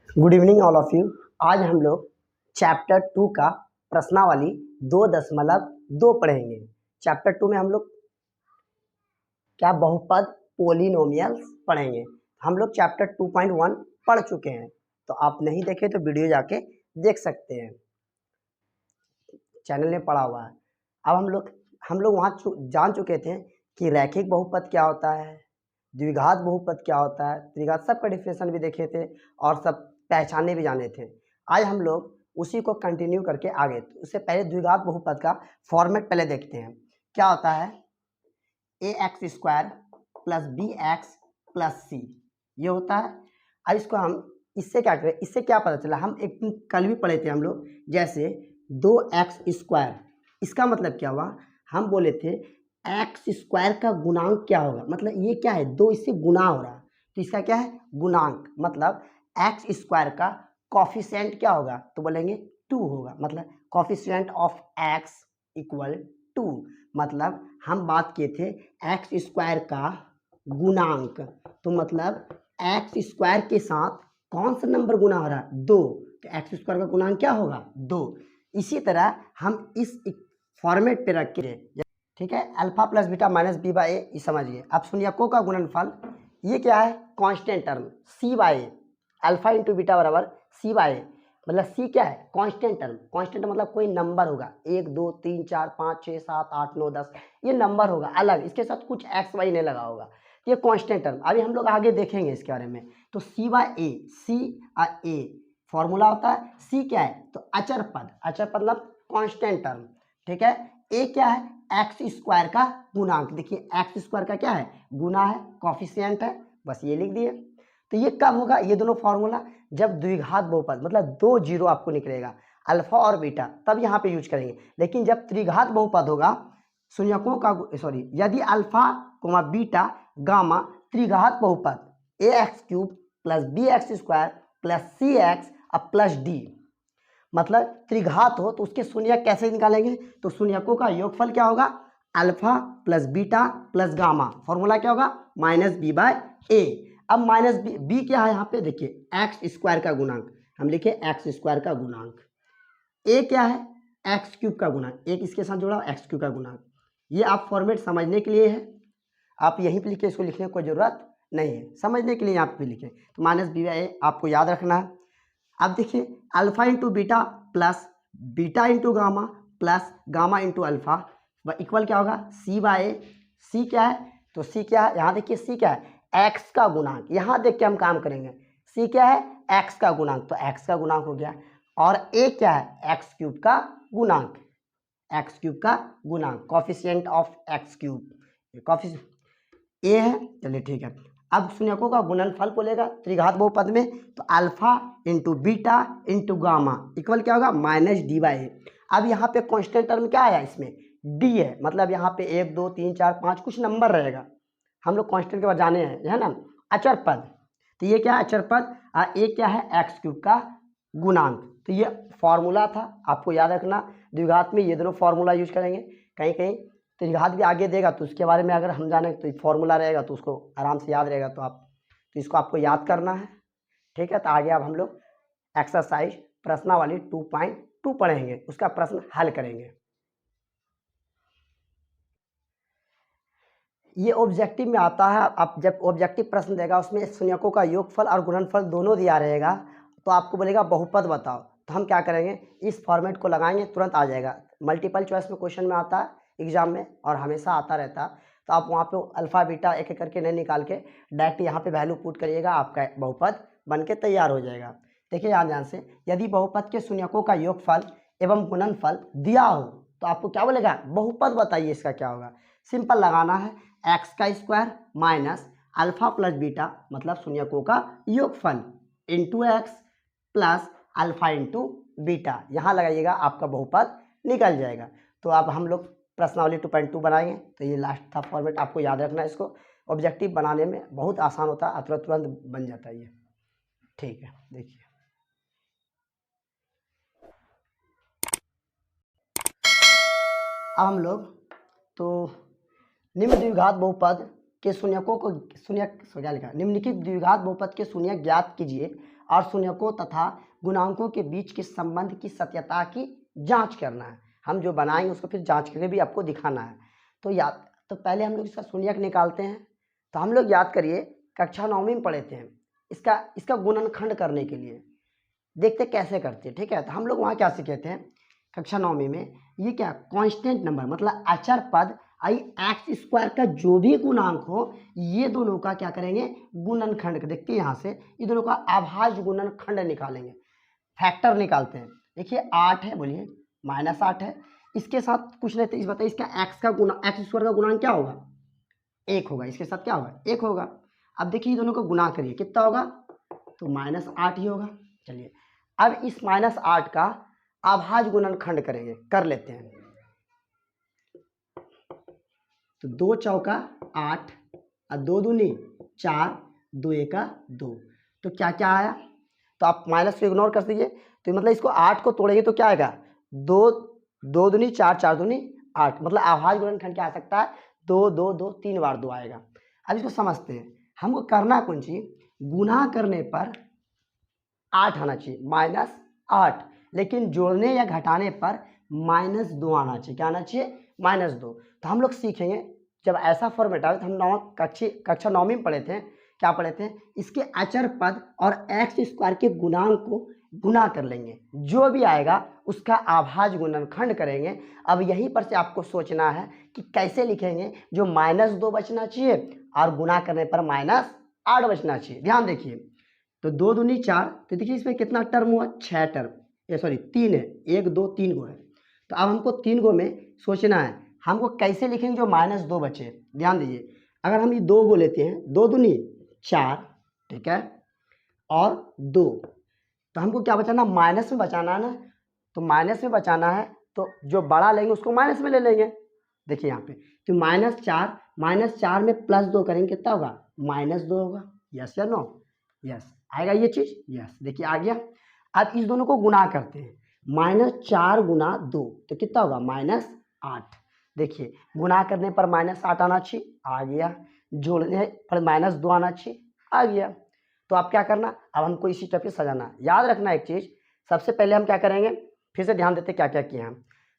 Good evening all of you. आज हम लोग चैप्टर 2 का प्रश्नावली 2.2 पढ़ेंगे। चैप्टर 2 में हम लोग क्या बहुपद पोलिनोमियल्स पढ़ेंगे। हम लोग चैप्टर 2.1 पढ़ चुके हैं, तो आप नहीं देखे तो वीडियो जाके देख सकते हैं, चैनल में पढ़ा हुआ है। अब हम लोग वहाँ जान चुके थे कि रैखिक बहुपद क्या होता है, द्विघात बहुपद क्या होता है, त्रिघात, सबका डिफिनेशन भी देखे थे और सब पहचाने भी जाने थे। आज हम लोग उसी को कंटिन्यू करके आगे। तो उससे पहले द्विघात बहुपद का फॉर्मेट पहले देखते हैं। क्या होता है? ax square plus B X plus C, ये होता है। अब इसको हम इससे क्या करें, इससे क्या पता चला, हम एक दिन कल भी पढ़े थे हम लोग, जैसे 2x स्क्वायर, इसका मतलब क्या हुआ, हम बोले थे एक्स स्क्वायर का गुणांक क्या होगा, मतलब ये क्या है, 2 इससे गुना हो रहा, तो इसका क्या है, गुणांक, मतलब एक्स स्क्वायर का कॉफिशिएंट क्या होगा, तो बोलेंगे 2 होगा, मतलब कॉफिशिएंट ऑफ एक्स इक्वल 2, मतलब हम बात किए थे एक्स स्क्वायर का गुणांक, तो मतलब एक्स स्क्वायर के साथ कौन सा नंबर गुना हो रहा है, 2, तो एक्स स्क्वायर का गुणांक क्या होगा, 2। इसी तरह हम इस फॉर्मेट पे रख के, ठीक है, alpha plus beta minus B by A, ये समझिए। अब शून्यकों का गुणनफल, ये क्या है, constant term C by A, alpha into beta बराबर सी बाई ए, मतलब सी क्या है, कांस्टेंट टर्म। कांस्टेंट मतलब कोई नंबर होगा, 1 2 3 4 5 6 7 8 9 10, ये नंबर होगा अलग, इसके साथ कुछ एक्स वाई नहीं लगा होगा, ये कांस्टेंट टर्म। अभी हम लोग आगे देखेंगे इसके बारे में। तो सी by A, C a formula होता है, सी क्या है, तो अचर पद, अचर पद मतलब कांस्टेंट टर्म, ठीक है। ए क्या है, एक्स स्क्वायर का गुणांक, देखिए एक्स स्क्वायर का क्या है, गुना है, कॉफिशिएंट है, बस ये लिख दिए। तो ये कब होगा, ये दोनों फॉर्मूला जब द्विघात बहुपद, मतलब 2 जीरो आपको निकलेगा, अल्फा और बीटा, तब यहाँ पे यूज करेंगे। लेकिन जब त्रिघात बहुपद होगा, शून्यकों का सॉरी, यदि अल्फा कोमा बीटा गामा त्रिघात बहुपद A X cube plus B X square plus C X plus D, मतलब त्रिघात हो तो उसके शून्यक कैसे निकालेंगे, तो शून्यकों का योगफल क्या होगा, alpha plus beta plus gamma, formula क्या होगा, माइनस बी बाय ए। अब माइनस बी क्या है, यहाँ पे देखिए एक्स स्क्वायर का गुणांक, हम लिखे एक्स स्क्वायर का गुणांक, ए क्या है, एक्स क्यूब का गुणांक, एक इसके साथ जोड़ा एक्स क्यूब का गुणांक। ये आप फॉर्मेट समझने के लिए है, आप यहीं पे लिखे, इसको लिखने की कोई जरूरत नहीं है, समझने के लिए यहाँ पे लिखे। तो माइनस बी बाय ए आपको याद रखना है। अब देखिए alpha into beta plus beta into gamma plus gamma into alpha equal क्या होगा, सी बाय ए। सी क्या है, तो सी क्या है, यहाँ देखिए सी क्या है, एक्स का गुणांक, यहाँ देख के हम काम करेंगे। सी क्या है, एक्स का गुणांक, तो एक्स का गुणांक हो गया। और ए क्या है, एक्स क्यूब का गुणांक, एक्स क्यूब का गुणांक, coefficient of X cube, coefficient A है, चलिए ठीक है। अब शून्यकों का गुणनफल बोलेगा त्रिघात बहुपद में, तो alpha into beta into gamma equal क्या होगा, माइनस डी बाई ए। अब यहाँ पे कांस्टेंट टर्म क्या आया, इसमें डी है, मतलब यहाँ पे 1 2 3 4 5 कुछ नंबर रहेगा, हम लोग कांस्टेंट के बाद जाने हैं, है ना, अचर पद। तो ये क्या है, अचर पद, ए क्या है, एक्स क्यूब का गुणांक। तो ये फॉर्मूला था, आपको याद रखना, द्विघात में ये दोनों फॉर्मूला यूज करेंगे। कहीं कहीं त्रिघात भी आगे देगा तो उसके बारे में अगर हम जाने तो फॉर्मूला रहेगा तो उसको आराम से याद रहेगा, तो इसको आपको याद करना है, ठीक है। तो आगे अब हम लोग एक्सरसाइज प्रश्नावली 2.2 पढ़ेंगे, उसका प्रश्न हल करेंगे। ये ऑब्जेक्टिव में आता है, आप जब ऑब्जेक्टिव प्रश्न देगा उसमें शून्यकों का योगफल और गुणनफल दोनों दिया रहेगा, तो आपको बोलेगा बहुपद बताओ, तो हम क्या करेंगे, इस फॉर्मेट को लगाएंगे, तुरंत आ जाएगा। मल्टीपल चॉइस में क्वेश्चन में आता है एग्जाम में, और हमेशा आता रहता है, तो आप वहाँ पे अल्फा बीटा एक एक करके नहीं निकाल के डायरेक्ट यहाँ पे वैल्यू पुट करिएगा, आपका बहुपद बन के तैयार हो जाएगा। देखिए ध्यान से, यदि बहुपद के शून्यकों का योगफल एवं गुणनफल दिया हो तो आपको क्या बोलेगा, बहुपद बताइए, इसका क्या होगा। सिंपल लगाना है, एक्स का square minus alpha plus beta, मतलब शून्यकों का योगफल, into x plus alpha into beta, यहाँ लगाइएगा, आपका बहुपद निकल जाएगा। तो अब हम लोग प्रश्नावली 2.2 बनाएंगे। तो ये लास्ट था फॉर्मेट, आपको याद रखना है, इसको ऑब्जेक्टिव बनाने में बहुत आसान होता है, तुरंत तुरंत बन जाता है ये, ठीक है। देखिए अब हम लोग तो निम्न द्विघात बहुपद के शून्यकों को क्या लिखा, निम्नलिखित द्विघात बहुपद के शून्यक ज्ञात कीजिए और शून्यकों तथा गुणांकों के बीच के संबंध की सत्यता की जांच करना है। हम जो बनाएंगे उसको फिर जांच करके भी आपको दिखाना है। तो पहले हम लोग इसका शून्यक निकालते हैं। तो हम लोग याद करिए कक्षा 9वीं में पढ़े थे इसका गुणनखंड करने के लिए। देखते कैसे करते हैं, ठीक है। तो हम लोग वहाँ क्या सीखे थे कक्षा 9वीं में, ये क्या कांस्टेंट नंबर मतलब अचर पद आई एक्स स्क्वायर का जो भी गुणांक हो, ये दोनों का क्या करेंगे गुणनखंड। देखते हैं यहाँ से ये दोनों का अभाज्य गुणनखंड निकालेंगे, फैक्टर निकालते हैं। देखिए 8 है, बोलिए -8 है, इसके साथ कुछ नहीं, तो इस बताइए इसका एक्स स्क्वायर का गुणांक क्या होगा 1 होगा, इसके साथ क्या होगा 1 होगा। अब देखिए दोनों को गुना करिए कितना होगा, तो -8 ही होगा। चलिए अब इस -8 का अभाज्य गुणनखंड करेंगे, कर लेते हैं। तो 2 चौका 8 और 2 दूनी 4, 2 एका 2, तो क्या क्या आया, तो आप माइनस को इग्नोर कर दीजिए। तो मतलब इसको 8 को तोड़ेंगे तो क्या आएगा 2, 2 दूनी 4, 4 दूनी 8, मतलब अभाज्य गुणनखंड क्या आ सकता है 2, 2, 2, 3 बार 2 आएगा। अब इसको समझते हैं, हमको करना कौन चीज, गुना करने पर 8 आना चाहिए -8, लेकिन जोड़ने या घटाने पर -2 आना चाहिए। क्या आना चाहिए -2। तो हम लोग सीखेंगे जब ऐसा फॉर्मेट आए, तो हम कक्षा 9वीं में पढ़े थे, क्या पढ़े थे, इसके अचर पद और एक्स स्क्वायर के गुणांक को गुना कर लेंगे, जो भी आएगा उसका अभाज्य गुणनखंड करेंगे। अब यहीं पर से आपको सोचना है कि कैसे लिखेंगे, जो -2 बचना चाहिए और गुना करने पर -8 बचना चाहिए। ध्यान देखिए, तो 2 दूनी 4, तो देखिए इसमें कितना टर्म हुआ 6 टर्म, 3 है, 1 2 3 गो है। तो अब हमको 3 गो में सोचना है हमको कैसे लिखेंगे जो -2 बचे। ध्यान दीजिए, अगर हम ये 2 गो लेते हैं, 2 दूनी 4, ठीक है, और 2, तो हमको क्या बचाना माइनस में बचाना है ना, तो माइनस में बचाना है तो जो बड़ा लेंगे उसको माइनस में ले लेंगे। देखिए यहाँ पे तो -4 में +2 करेंगे कितना होगा -2 होगा। यस या नो, यस आएगा ये चीज, यस देखिए आ गया। अब इस दोनों को गुना करते हैं, -4 गुना 2 तो कितना होगा -8। देखिए गुना करने पर -8 आना चाहिए, आ गया, जोड़ने पर -2 आना चाहिए, आ गया। तो आप क्या करना, अब हमको इसी टाइप से सजाना। याद रखना एक चीज, सबसे पहले हम क्या करेंगे, फिर से ध्यान देते क्या क्या किए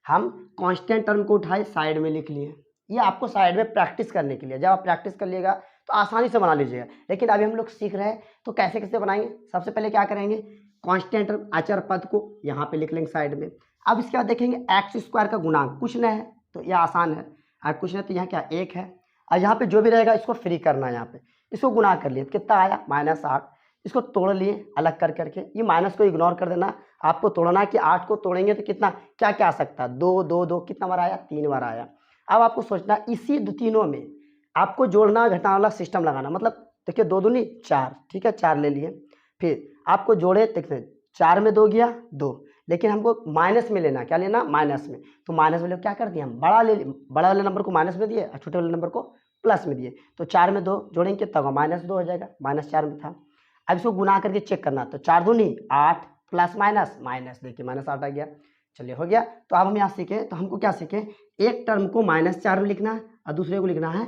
हम कांस्टेंट टर्म को उठाए साइड में लिख लिए। ये आपको साइड में प्रैक्टिस करने के लिए, जब आप प्रैक्टिस कर लिएगा तो आसानी से बना लीजिएगा। लेकिन अभी हम लोग सीख रहे हैं तो कैसे कैसे बनाएंगे, सबसे पहले क्या करेंगे कांस्टेंट टर्म अचर पद को यहाँ पे लिख लेंगे साइड में। अब इसके बाद देखेंगे एक्स स्क्वायर का गुणांक कुछ नहीं है तो यह आसान है, और कुछ नहीं तो यहाँ क्या 1 है, और यहाँ पे जो भी रहेगा इसको फ्री करना है। यहाँ पे इसको गुना कर लिए कितना आया -8, इसको तोड़ लिए अलग कर करके, ये माइनस को इग्नोर कर देना, आपको तोड़ना है कि 8 को तोड़ेंगे तो कितना क्या क्या आ सकता है 2 2 2, कितना बार आया 3 बार आया। अब आपको सोचना इसी तीनों में आपको जोड़ना घटाना वाला सिस्टम लगाना, मतलब देखिए 2 दूनी 4, ठीक है 4 ले लिए, फिर आपको जोड़े देखते 4 में 2 गया 2, लेकिन हमको माइनस में लेना, क्या लेना माइनस में। तो माइनस में लोग क्या कर दिया हम बड़ा वाले नंबर को माइनस में दिए और छोटे वाले नंबर को प्लस में दिए। तो 4 में 2 जोड़ेंगे कितना होगा -2 हो जाएगा, -4 में था। अब इसको गुना करके चेक करना, तो 4 दूनी 8 प्लस माइनस देखिए -8 आ गया। चलिए हो गया। तो अब हम यहाँ सीखे, तो हमको क्या सीखे, एक टर्म को -4 में लिखना है और दूसरे को लिखना है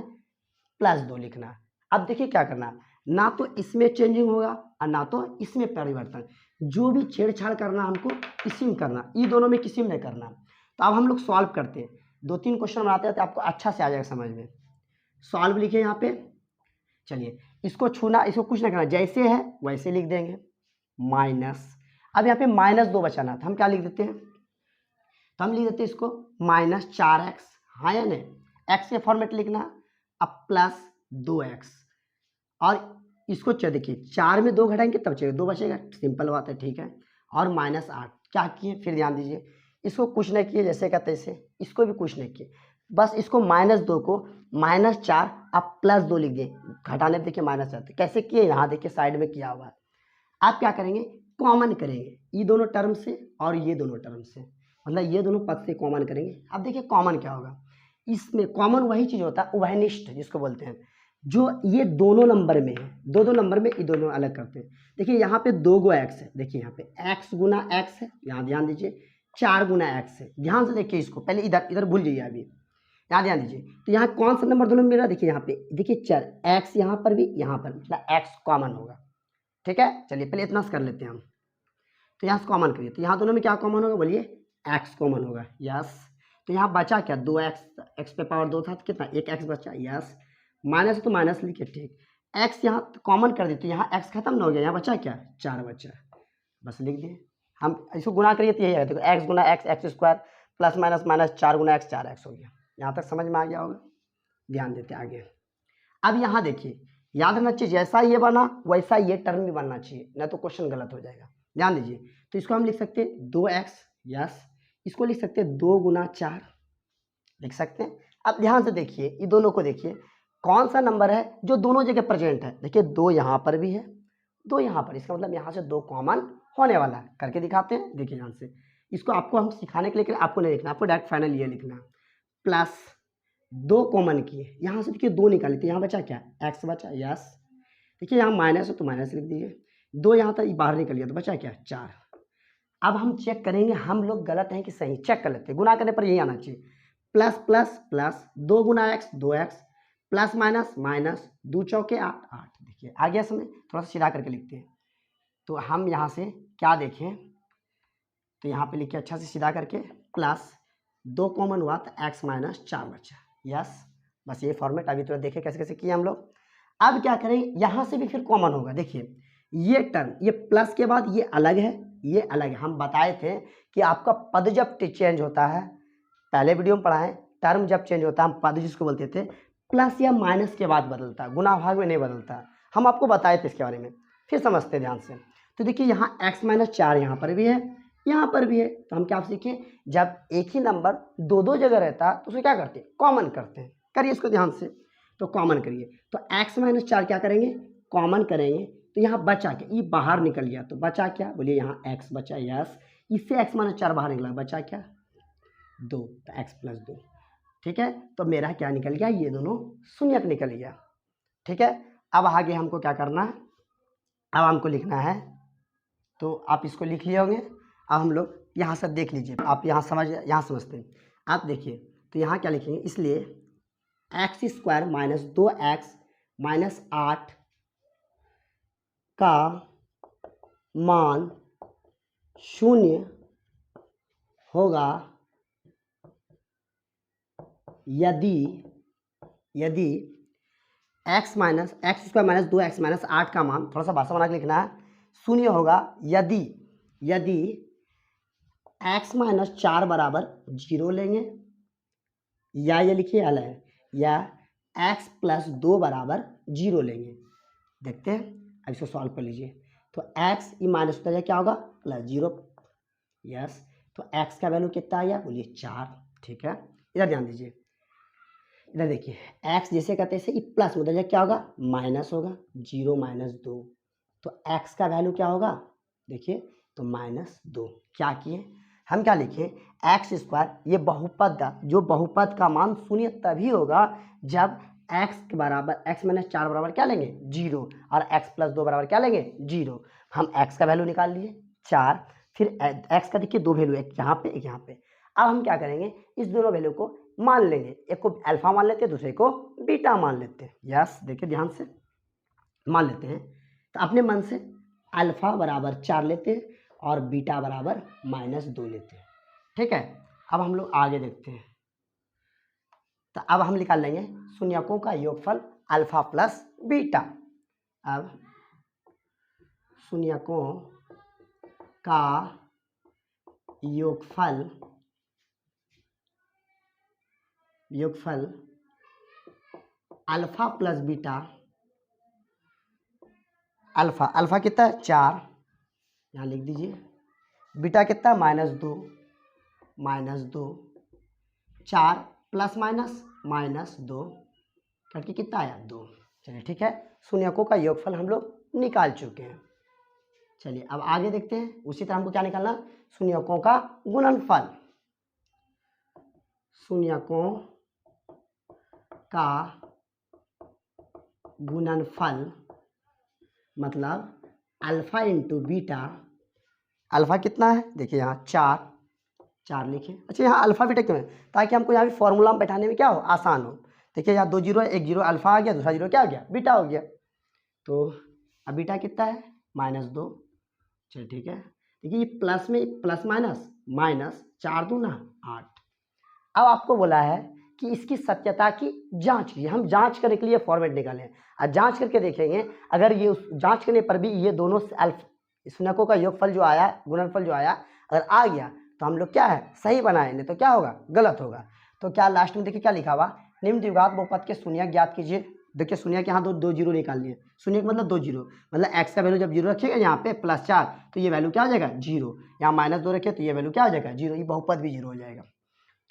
+2 लिखना है। अब देखिए क्या करना है, ना तो इसमें चेंजिंग होगा और ना तो इसमें परिवर्तन, जो भी छेड़छाड़ करना हमको इसी में करना, ये दोनों में किसी में नहीं करना। तो अब हम लोग सॉल्व करते हैं, 2-3 क्वेश्चन बनाते हैं तो आपको अच्छा से आ जाएगा समझ में। सॉल्व लिखे यहाँ पे, चलिए इसको छूना, इसको कुछ नहीं करना, जैसे है वैसे लिख देंगे माइनस। अब यहाँ पे -2 बचाना था, हम क्या लिख देते हैं, तो हम लिख देते हैं इसको -4x, हाँ या नहीं, x के फॉर्मेट लिखना, अब +2x, और इसको देखिए 4 में 2 घटाएंगे तब बचेगा 2 बचेगा, सिंपल बात है, ठीक है। और -8 क्या किए, फिर ध्यान दीजिए, इसको कुछ नहीं किए जैसे का तैसे, इसको भी कुछ नहीं किए, बस इसको -2 को -4 आप +2 लिख दिए, घटाने पे देखिए -4 कैसे किए, यहाँ देखिए साइड में किया हुआ है। आप क्या करेंगे कॉमन करेंगे ये दोनों टर्म से और ये दोनों टर्म से, मतलब ये दोनों पद से कॉमन करेंगे। अब देखिए कॉमन क्या होगा, इसमें कॉमन वही चीज होता है उभयनिष्ठ जिसको बोलते हैं, जो ये दोनों नंबर में है, दो नंबर में ये दोनों अलग करते हैं। देखिए यहाँ पे 2 गो x है, देखिए यहाँ पे x गुना x है, यहाँ ध्यान दीजिए 4 गुना x है, ध्यान से देखिए इसको, पहले इधर भूल जाइए, अभी यहाँ ध्यान दीजिए। तो यहाँ कौन सा नंबर दोनों में मेरा, देखिए यहाँ पे देखिए 4 x, यहाँ पर भी यहाँ पर, मतलब x कॉमन होगा, ठीक है, चलिए पहले इतना कर लेते हैं हम। तो यहाँ से कॉमन करिए, तो यहाँ दोनों में क्या कॉमन होगा बोलिए, एक्स कॉमन होगा, यस। तो यहाँ बचा क्या, 2x, एक्स पे पावर 2 था तो कितना, एक एक्स बचा, यस। माइनस तो माइनस लिखे, ठीक। एक्स यहाँ कॉमन कर दी तो यहाँ एक्स खत्म ना हो गया, यहाँ बचा क्या, 4 बचा, बस लिख दिए। हम इसको गुना करिए तो यही है, देखो एक्स गुना X, X square plus minus minus 4 गुना एक्स, 4x हो गया। यहाँ तक समझ में आ गया होगा, ध्यान देते आगे। अब यहाँ देखिए, याद रखना चाहिए जैसा ये बना वैसा ये टर्म भी बनना चाहिए, ना तो क्वेश्चन गलत हो जाएगा, ध्यान दीजिए। तो इसको हम लिख सकते हैं 2x, यस। इसको लिख सकते हैं 2 गुना 4, लिख सकते हैं। अब ध्यान से देखिए, ये दोनों को देखिए, कौन सा नंबर है जो दोनों जगह प्रेजेंट है। देखिए 2 यहाँ पर भी है, 2 यहाँ पर, इसका मतलब यहाँ से 2 कॉमन होने वाला है। करके दिखाते हैं, देखिए ध्यान से। इसको आपको हम सिखाने के लिए आपको नहीं लिखना, आपको डायरेक्ट फाइनल ये लिखना, प्लस 2 कॉमन किए, यहाँ से देखिए 2 निकाली तो यहाँ बचा क्या, एक्स बचा, यस। देखिए यहाँ माइनस है तो माइनस लिख दीजिए, 2 यहाँ तक बाहर निकल गया तो बचा क्या, 4। अब हम चेक करेंगे हम लोग गलत हैं कि सही, चेक कर लेते हैं। गुना करने पर यही आना चाहिए, प्लस प्लस प्लस 2 गुना X 2x, plus minus minus 2 चौके 8, 8। देखिए आ गया समय, थोड़ा सा सीधा करके लिखते हैं। तो हम यहाँ से क्या देखें, तो यहाँ पे लिखिए अच्छा से सीधा करके, प्लस 2 कॉमन हुआ तो x माइनस 4 बचा, यस। बस ये फॉर्मेट अभी तो देखे कैसे कैसे किए हम लोग। अब क्या करें, यहाँ से भी फिर कॉमन होगा। देखिए ये टर्म, ये प्लस के बाद ये अलग है, ये अलग है। हम बताए थे कि आपका पद जब चेंज होता है, पहले वीडियो में पढ़ाएं, टर्म जब चेंज होता है हम पद जिसको बोलते थे, प्लस या माइनस के बाद बदलता है, गुना भाग में नहीं बदलता। हम आपको बताए थे इसके बारे में, फिर समझते ध्यान से। तो देखिए यहाँ x माइनस 4 यहाँ पर भी है, यहाँ पर भी है। तो हम क्या सीखें, जब एक ही नंबर दो दो जगह रहता है तो उसे क्या करते हैं, कॉमन करते हैं। करिए इसको ध्यान से, तो कॉमन करिए, तो x माइनस 4 क्या करेंगे, कॉमन करेंगे। तो यहाँ बचा क्या, ये बाहर निकल गया तो बचा क्या, बोलिए यहाँ x बचा, यस। इससे x माइनस 4 बाहर निकला, बचा क्या, 2, तो x प्लस 2, ठीक है। तो मेरा क्या निकल गया, ये दोनों शून्यक निकल गया, ठीक है। अब आगे हमको क्या करना है, अब हमको लिखना है, तो आप इसको लिख लिए होंगे। अब हम लोग यहाँ से देख लीजिए, आप यहाँ समझते हैं। आप देखिए तो यहाँ क्या लिखेंगे, इसलिए x square minus 2x minus 8 का मान 0 होगा यदि x square minus 2x minus 8 का मान, थोड़ा सा भाषा बना के लिखना है, 0 होगा यदि x माइनस 4 बराबर 0 लेंगे, या ये लिखिए अलग, या x प्लस 2 बराबर 0 लेंगे। देखते हैं, अब इसको सॉल्व कर लीजिए। तो x ये माइनस होता है क्या होगा, प्लस 0, यस। तो x का वैल्यू कितना आया, बोलिए 4, ठीक है। इधर ध्यान दीजिए, इधर देखिए, x जैसे कहते हैं ये प्लस में क्या होगा, माइनस होगा, 0 माइनस 2, तो x का वैल्यू क्या होगा, देखिए तो माइनस 2। क्या किए हम, क्या लिखे, एक्स स्क्वायर, ये बहुपद, जो बहुपद का मान 0 तभी होगा जब x के बराबर, x माइनस 4 बराबर क्या लेंगे, 0, और x प्लस 2 बराबर क्या लेंगे, 0। हम x का वैल्यू निकाल लिए 4, फिर x का देखिए 2 वैल्यू, एक यहाँ पे एक यहाँ पे। अब हम क्या करेंगे, इस दोनों वैल्यू को मान लेंगे, एक को अल्फा मान लेते हैं, दूसरे को बीटा मान लेते हैं, यस। देखिए ध्यान से मान लेते हैं, तो अपने मन से अल्फा बराबर 4 लेते हैं और बीटा बराबर माइनस 2 लेते हैं, ठीक है। अब हम लोग आगे देखते हैं, तो अब हम निकाल लेंगे शून्यकों का योगफल अल्फा प्लस बीटा। अब शून्यकों का योगफल अल्फा प्लस बीटा, अल्फा कितना है, 4, यहाँ लिख दीजिए। बीटा कितना, माइनस 2, 4 प्लस माइनस 2 करके कितना आया, 2। चलिए ठीक है, शून्यकों का योगफल हम लोग निकाल चुके हैं। चलिए अब आगे देखते हैं, उसी तरह हमको क्या निकालना, शून्यकों का गुणनफल। शून्यकों का गुणनफल मतलब अल्फा इंटू बीटा। अल्फा कितना है, देखिए यहाँ 4 लिखे। अच्छा यहाँ अल्फा बीटा क्यों है, ताकि हमको यहाँ भी फॉर्मूला में बैठाने में क्या हो, आसान हो। देखिए यहाँ 2 जीरो है, 1 जीरो अल्फा आ गया, दूसरा जीरो क्या हो गया, बीटा हो गया। तो अब बीटा कितना है, -2। चलिए ठीक है, देखिए ये प्लस में प्लस माइनस माइनस, 4 दूना 8। अब आपको बोला है कि इसकी सत्यता की जांच कीजिए। हम जांच करने के लिए फॉर्मेट निकालें और जांच करके देखेंगे, अगर ये जांच करने पर भी ये दोनों शून्यकों का योगफल जो आया, गुणनफल जो आया, अगर आ गया तो हम लोग क्या है, सही बनाए, नहीं तो क्या होगा, गलत होगा। तो क्या लास्ट में देखिए क्या लिखा हुआ, निम्न द्विघात बहुपद के शून्यक ज्ञात कीजिए। देखिए शून्यक यहाँ दो जीरो निकालनी है। शून्यक मतलब 2 जीरो, मतलब x का वैल्यू जब जीरो रखिएगा यहाँ पे +4 तो ये वैल्यू क्या हो जाएगा, जीरो। यहाँ -2 रखे तो ये वैल्यू क्या हो जाएगा, जीरो। ये बहुपद भी जीरो हो जाएगा।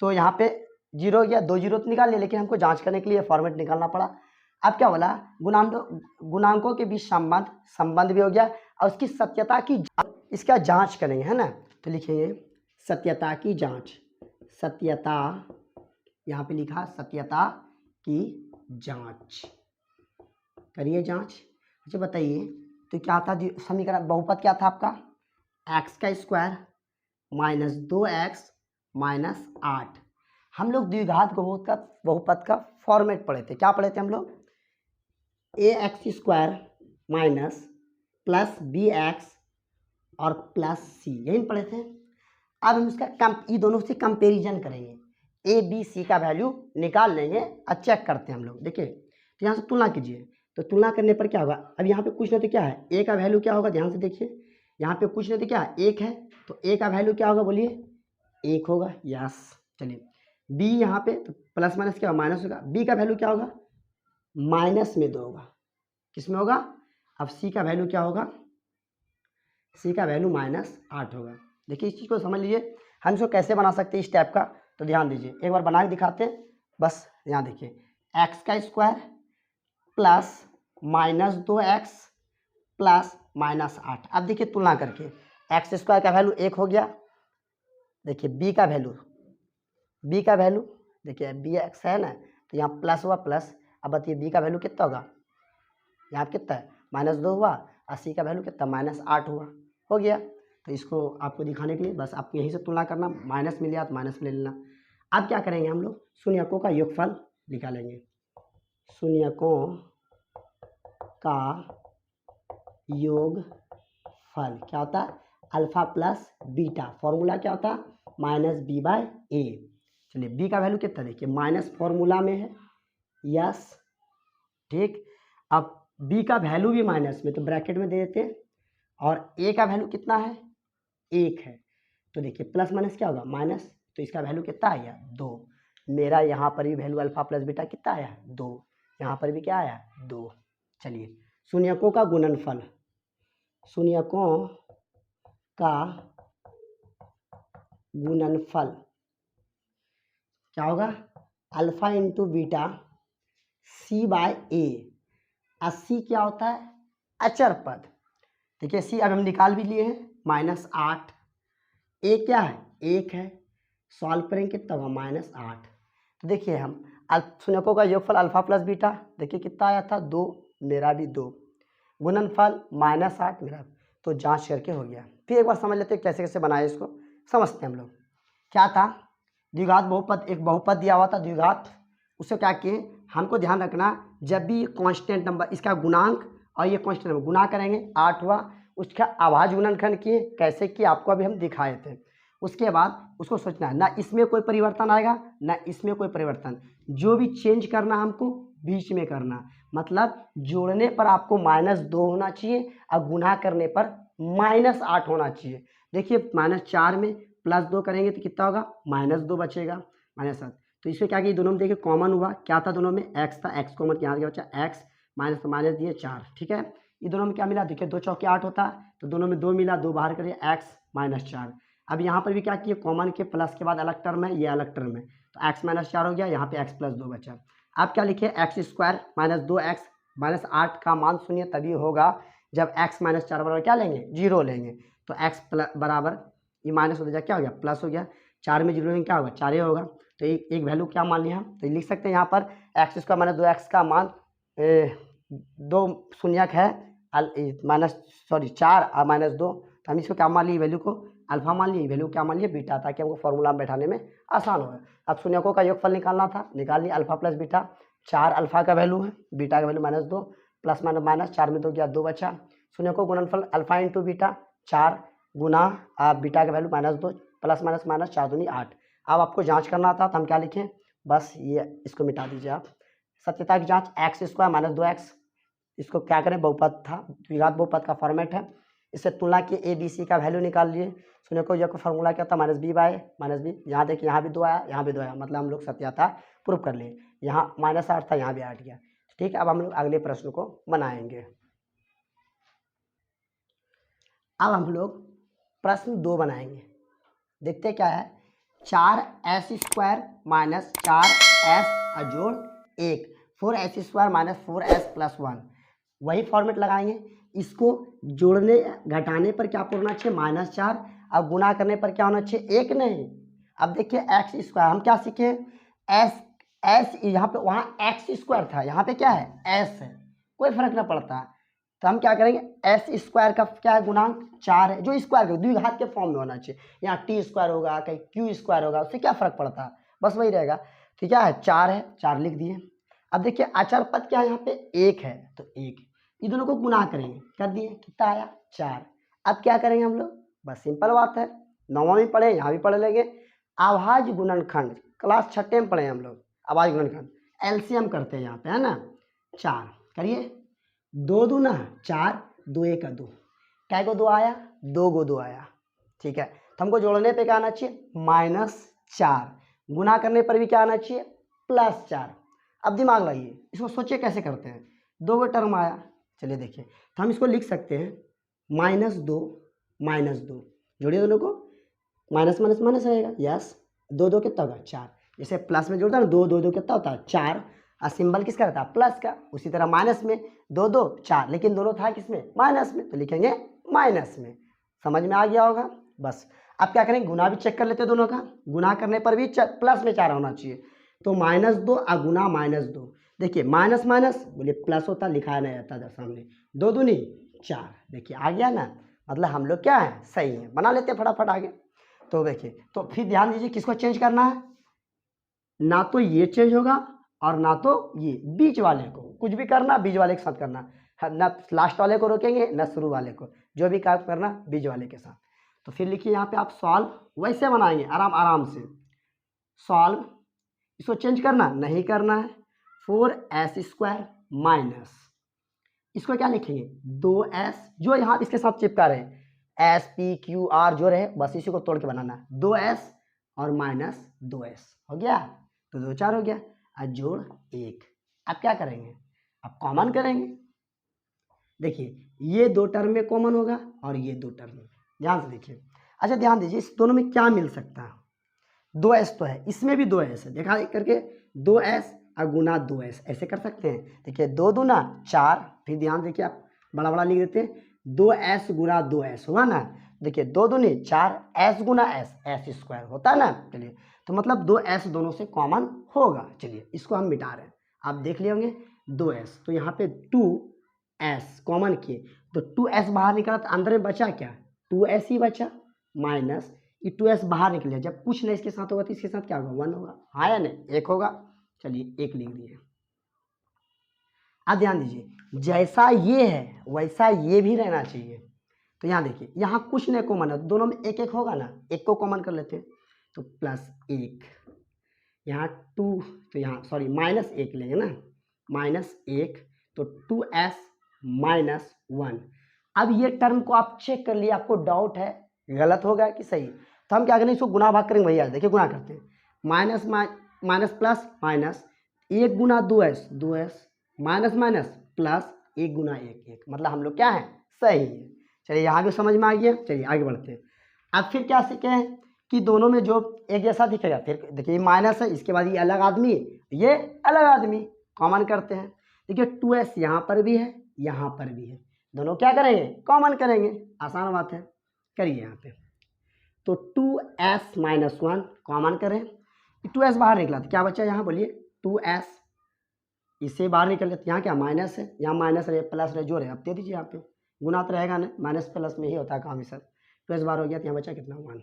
तो यहाँ पे जीरो हो गया, 2 जीरो तो निकाल लिया, लेकिन हमको जांच करने के लिए फॉर्मेट निकालना पड़ा। अब क्या बोला, गुणांकों के बीच संबंध भी हो गया और उसकी सत्यता की इसका जांच करेंगे, है ना। तो लिखेंगे सत्यता की जांच, सत्यता, यहाँ पे लिखा सत्यता की जांच, करिए जांच। अच्छा बताइए, तो क्या था समीकरण, बहुपद क्या था आपका, x² - 2x - 8। हम लोग द्विघात बहुपद का फॉर्मेट पढ़े थे। क्या पढ़े थे हम लोग, ax² माइनस प्लस bx और प्लस c, यही पढ़े थे। अब हम इसका ये दोनों से कंपेरिजन करेंगे, a b c का वैल्यू निकाल लेंगे और चेक करते हैं हम लोग। देखिए तो यहाँ से तुलना कीजिए, तो तुलना करने पर क्या होगा, अब यहाँ पे कुछ नहीं तो क्या है, a का वैल्यू क्या होगा, ध्यान से देखिए, यहाँ पे कुछ नहीं तो क्या है, 1 है, तो a का वैल्यू क्या होगा, बोलिए 1 होगा, यस। चलिए b यहाँ पे तो प्लस माइनस क्या होगा, माइनस होगा, b का वैल्यू क्या होगा, माइनस में 2 होगा, किस में होगा। अब c का वैल्यू क्या होगा, c का वैल्यू -8 होगा। देखिए इस चीज़ को समझ लीजिए, हम इसको कैसे बना सकते हैं इस टाइप का, तो ध्यान दीजिए, एक बार बना के दिखाते हैं। बस यहाँ देखिए, x² प्लस -2x प्लस -8। अब देखिए तुलना करके, x² का वैल्यू 1 हो गया, देखिए b का वैल्यू देखिए bx है ना, तो यहाँ प्लस हुआ प्लस। अब बताइए b का वैल्यू कितना होगा, यहाँ कितना है, -2 हुआ, और c का वैल्यू कितना, -8 हुआ, हो गया। तो इसको आपको दिखाने के लिए बस आपको यहीं से तुलना करना, माइनस मिल गया तो माइनस ले लेना। अब क्या करेंगे हम लोग, शून्यकों का योगफल निकालेंगे। शून्यकों का योगफल क्या होता है, अल्फा प्लस बीटा, फॉर्मूला क्या होता है, -b/a। चलिए b का वैल्यू कितना, देखिए माइनस फॉर्मूला में है, यस ठीक। अब b का वैल्यू भी माइनस में, तो ब्रैकेट में दे देते हैं, और a का वैल्यू कितना है, 1 है, तो देखिए प्लस माइनस क्या होगा, माइनस, तो इसका वैल्यू कितना आया, 2। मेरा यहाँ पर भी वैल्यू अल्फा प्लस बीटा कितना आया, 2, यहाँ पर भी क्या आया, 2। चलिए शून्यकों का गुणनफल, शून्यकों का गुणनफल क्या होगा, alpha into beta c/a। c क्या होता है, अचर पद। देखिए c अब हम निकाल भी लिए हैं, -8, a क्या है, 1 है, सॉल्व करेंगे कितना होगा, -8। तो देखिए हम शून्यकों का योगफल अल्फा प्लस बीटा, देखिए कितना आया था, 2, मेरा भी 2, गुणनफल -8 मेरा, तो जांच करके हो गया। फिर एक बार समझ लेते हैं कैसे कैसे बनाए, इसको समझते हैं हम लोग। क्या था, द्विघात बहुपद, एक बहुपद दिया हुआ था द्विघात, उससे क्या किए, हमको ध्यान रखना जब भी कांस्टेंट नंबर, इसका गुणांक और ये कांस्टेंट नंबर गुना करेंगे, 8 हुआ, उसका अभाज्य गुणनखंड किए, कैसे किए आपको अभी हम दिखाए थे। उसके बाद उसको सोचना है, ना इसमें कोई परिवर्तन आएगा ना इसमें कोई परिवर्तन, जो भी चेंज करना हमको बीच में करना, मतलब जोड़ने पर आपको -2 होना चाहिए और गुना करने पर -8 होना चाहिए। देखिए -4 में +2 करेंगे तो कितना होगा, -2 बचेगा, -7। तो इसमें क्या किया, दोनों में देखिए कॉमन हुआ, क्या था दोनों में, x था, x कॉमन यहाँ गया बचा x, माइनस माइनस दिए 4, ठीक है। ये दोनों में क्या मिला, देखिए 2 चौके 8 होता है, तो दोनों में 2 मिला, 2 बाहर करिए, x -4। अब यहाँ पर भी क्या किए, कॉमन के, प्लस के बाद अलग टर्म है, ये अलग टर्म है, तो x -4 हो गया, यहाँ पे x + 2 बचा। अब क्या लिखे, x² - 2x -8 का मान शून्य तभी होगा जब x -4 बराबर क्या लेंगे, 0 लेंगे। तो x बराबर ये माइनस हो जाए, क्या हो गया, प्लस हो गया, 4 में 0 लेंगे क्या होगा, 4 ही होगा। तो एक वैल्यू क्या मान लिया हम, तो लिख सकते हैं यहाँ पर x² - 2x का मान 2 शून्यक है, 4 और -2, तो हम इसको क्या मान लिए, वैल्यू को अल्फा मान लिए, वैल्यू क्या मान लिए, बीटा, ताकि हमको फॉर्मूला में बैठाने में आसान हो। अब शून्यकों का योगफल निकालना था, निकाल लिया, अल्फा प्लस बीटा, 4 अल्फा का वैल्यू है, बीटा का वैल्यू -2, प्लस माइनस 4 में 2 गया, 2 बचा, शून्य को गुणनफल अल्फा इंटू बीटा 4 गुना बीटा का वैल्यू -2 प्लस माइनस माइनस 4 दूनी 8। अब आपको जांच करना था तो हम क्या लिखें, बस ये इसको मिटा दीजिए आप। सत्यता की जांच x स्क्वायर माइनस 2x, इसको क्या करें, बहुपद था, द्विघात बहुपद का फॉर्मेट है। इससे तुलना के ए बी सी का वैल्यू निकाल लिए। शून्य को यह फार्मूला क्या था, -b/-b। यहाँ देखिए यहाँ भी 2 आया, यहाँ भी 2 आया, मतलब हम लोग सत्यता प्रूव कर लिए। यहाँ -8 था, यहाँ भी 8 गया। ठीक है, अब हम लोग अगले प्रश्न को बनाएंगे। अब हम लोग प्रश्न 2 बनाएंगे। देखते क्या है, 4s स्क्वायर माइनस 4s जोड़ 1 4s square minus 4s plus 1, वही फॉर्मेट लगाएंगे। इसको जोड़ने घटाने पर क्या होना चाहिए, -4, अब गुना करने पर क्या होना चाहिए, 1 नहीं। अब देखिए x स्क्वायर हम क्या सीखे, s यहाँ पे, वहाँ x स्क्वायर था, यहाँ पे क्या है s है, कोई फर्क ना पड़ता। तो हम क्या करेंगे, एस स्क्वायर का क्या है, गुणांक 4 है, जो स्क्वायर का द्विघात के फॉर्म में होना चाहिए। यहाँ टी स्क्वायर होगा, कहीं क्यू स्क्वायर होगा, उससे क्या फर्क पड़ता है, बस वही रहेगा। तो क्या है, 4 है, 4 लिख दिए। अब देखिए अचर पद क्या है, यहाँ पे 1 है, तो 1, ये दोनों को गुना करेंगे, कर दिए, कितना आया 4। अब क्या करेंगे हम लोग, बस सिंपल बात है, 9वां में पढ़े, यहाँ भी पढ़ लेंगे। अभाज्य गुणनखंड क्लास 6 में पढ़े हम लोग, अभाज्य गुणनखंड एलसीएम करते हैं यहाँ पे, है ना। 4 करिए, 2 दूना 4, 2 1 2, क्या को 2 आया, 2 को 2 आया। ठीक है, तो हमको जोड़ने पे क्या आना चाहिए, -4, गुना करने पर भी क्या आना चाहिए, +4। अब दिमाग लगाइए, इसको सोचिए कैसे करते हैं। 2 का टर्म आया, चलिए देखिए, तो हम इसको लिख सकते हैं -2 जोड़िए दोनों को, माइनस माइनस माइनस रहेगा, यस, 2 2 कितना होगा 4। जैसे प्लस में जोड़ता है ना, 2 2 2 कितना होता है 4, और सिंबल किसका रहता है, प्लस का। उसी तरह माइनस में 2 2 4, लेकिन दोनों था किसमें, माइनस में, तो लिखेंगे माइनस में। समझ में आ गया होगा। बस अब क्या करेंगे, गुना भी चेक कर लेते हैं दोनों का, गुना करने पर भी प्लस में 4 होना चाहिए। तो -2 और गुना -2, देखिए माइनस माइनस बोलिए प्लस होता, लिखा नहीं रहता इधर सामने, 2 दूनी 4, देखिए आ गया ना, मतलब हम लोग क्या है, सही है। बना लेते हैं फटाफट आगे। तो देखिए, तो फिर ध्यान दीजिए किसको चेंज करना है, ना तो ये चेंज होगा और ना तो ये, बीच वाले को कुछ भी करना बीच वाले के साथ करना, ना लास्ट वाले को रोकेंगे ना शुरू वाले को, जो भी काम करना बीच वाले के साथ। तो फिर लिखिए यहाँ पे आप सॉल्व वैसे बनाएंगे, आराम आराम से सॉल्व, इसको चेंज करना नहीं करना है, 4s स्क्वायर माइनस, इसको क्या लिखेंगे 2s, जो यहाँ इसके साथ चिपका रहे, एस पी क्यू आर जो रहे, बस इसी को तोड़ के बनाना है, 2s और -2s हो गया, तो 2 4 हो गया, और जोड़ 1। अब क्या करेंगे, अब कॉमन करेंगे। देखिए ये 2 टर्म में कॉमन होगा और ये 2 टर्म में, ध्यान से देखिए। अच्छा ध्यान दीजिए, इस दोनों में क्या मिल सकता है, 2s तो है, इसमें भी 2s है, देखा करके 2s और गुना 2s ऐसे कर सकते हैं। देखिए 2 दूना 4, फिर ध्यान देखिए आप बड़ा बड़ा लिख देते हैं, 2s गुना 2s होगा ना। देखिए 2 दूनी 4, s गुना s स्क्वायर होता है ना। चलिए, तो मतलब 2s दोनों से कॉमन होगा। चलिए इसको हम मिटा रहे हैं, आप देख लिए होंगे 2s, तो यहाँ पे 2s कॉमन किए, तो 2s बाहर निकला, तो अंदर में बचा क्या, 2s ही बचा, माइनस ये 2s बाहर निकले, जब कुछ नहीं इसके साथ होगा तो इसके साथ क्या होगा, 1 होगा, हाँ या नहीं, 1 होगा। चलिए 1 लिख दिए। अब ध्यान दीजिए, जैसा ये है वैसा ये भी रहना चाहिए। तो यहाँ देखिए, यहाँ कुछ नहीं कॉमन है, दोनों में 1 1 होगा ना, 1 को कॉमन कर लेते हैं, तो +1, यहाँ 2, तो यहाँ सॉरी -1 लेंगे ना, -1, तो 2s -1। अब ये टर्म को आप चेक कर लिए, आपको डाउट है गलत होगा कि सही, तो हम क्या करेंगे, इसको गुना भाग करेंगे, भैया देखिए गुना करते हैं, माइनस माइनस प्लस माइनस, 1 गुना 2s, 2s minus minus plus 1 गुना 1, 1, मतलब हम लोग क्या है, सही है। चलिए यहाँ भी समझ में आ गया, चलिए आगे बढ़ते हैं। अब फिर क्या सीखे हैं कि दोनों में जो एक जैसा दिखेगा, फिर देखिए माइनस है, इसके बाद ये अलग आदमी, ये अलग आदमी, कॉमन करते हैं। देखिए 2s यहाँ पर भी है, यहाँ पर भी है, दोनों क्या करेंगे, कॉमन करेंगे, आसान बात है, करिए यहाँ पे। तो 2s -1 कॉमन करें, 2s बाहर निकला तो क्या बचा, यहाँ बोलिए 2s, इससे बाहर निकल लेते, यहाँ क्या माइनस है, यहाँ माइनस रहे प्लस रहे जोड़े, अब दे दीजिए यहाँ पे, गुना तो रहेगा ना, माइनस प्लस में ही होता है काम ही सर। 2s बाहर हो गया तो यहाँ बचा कितना 1,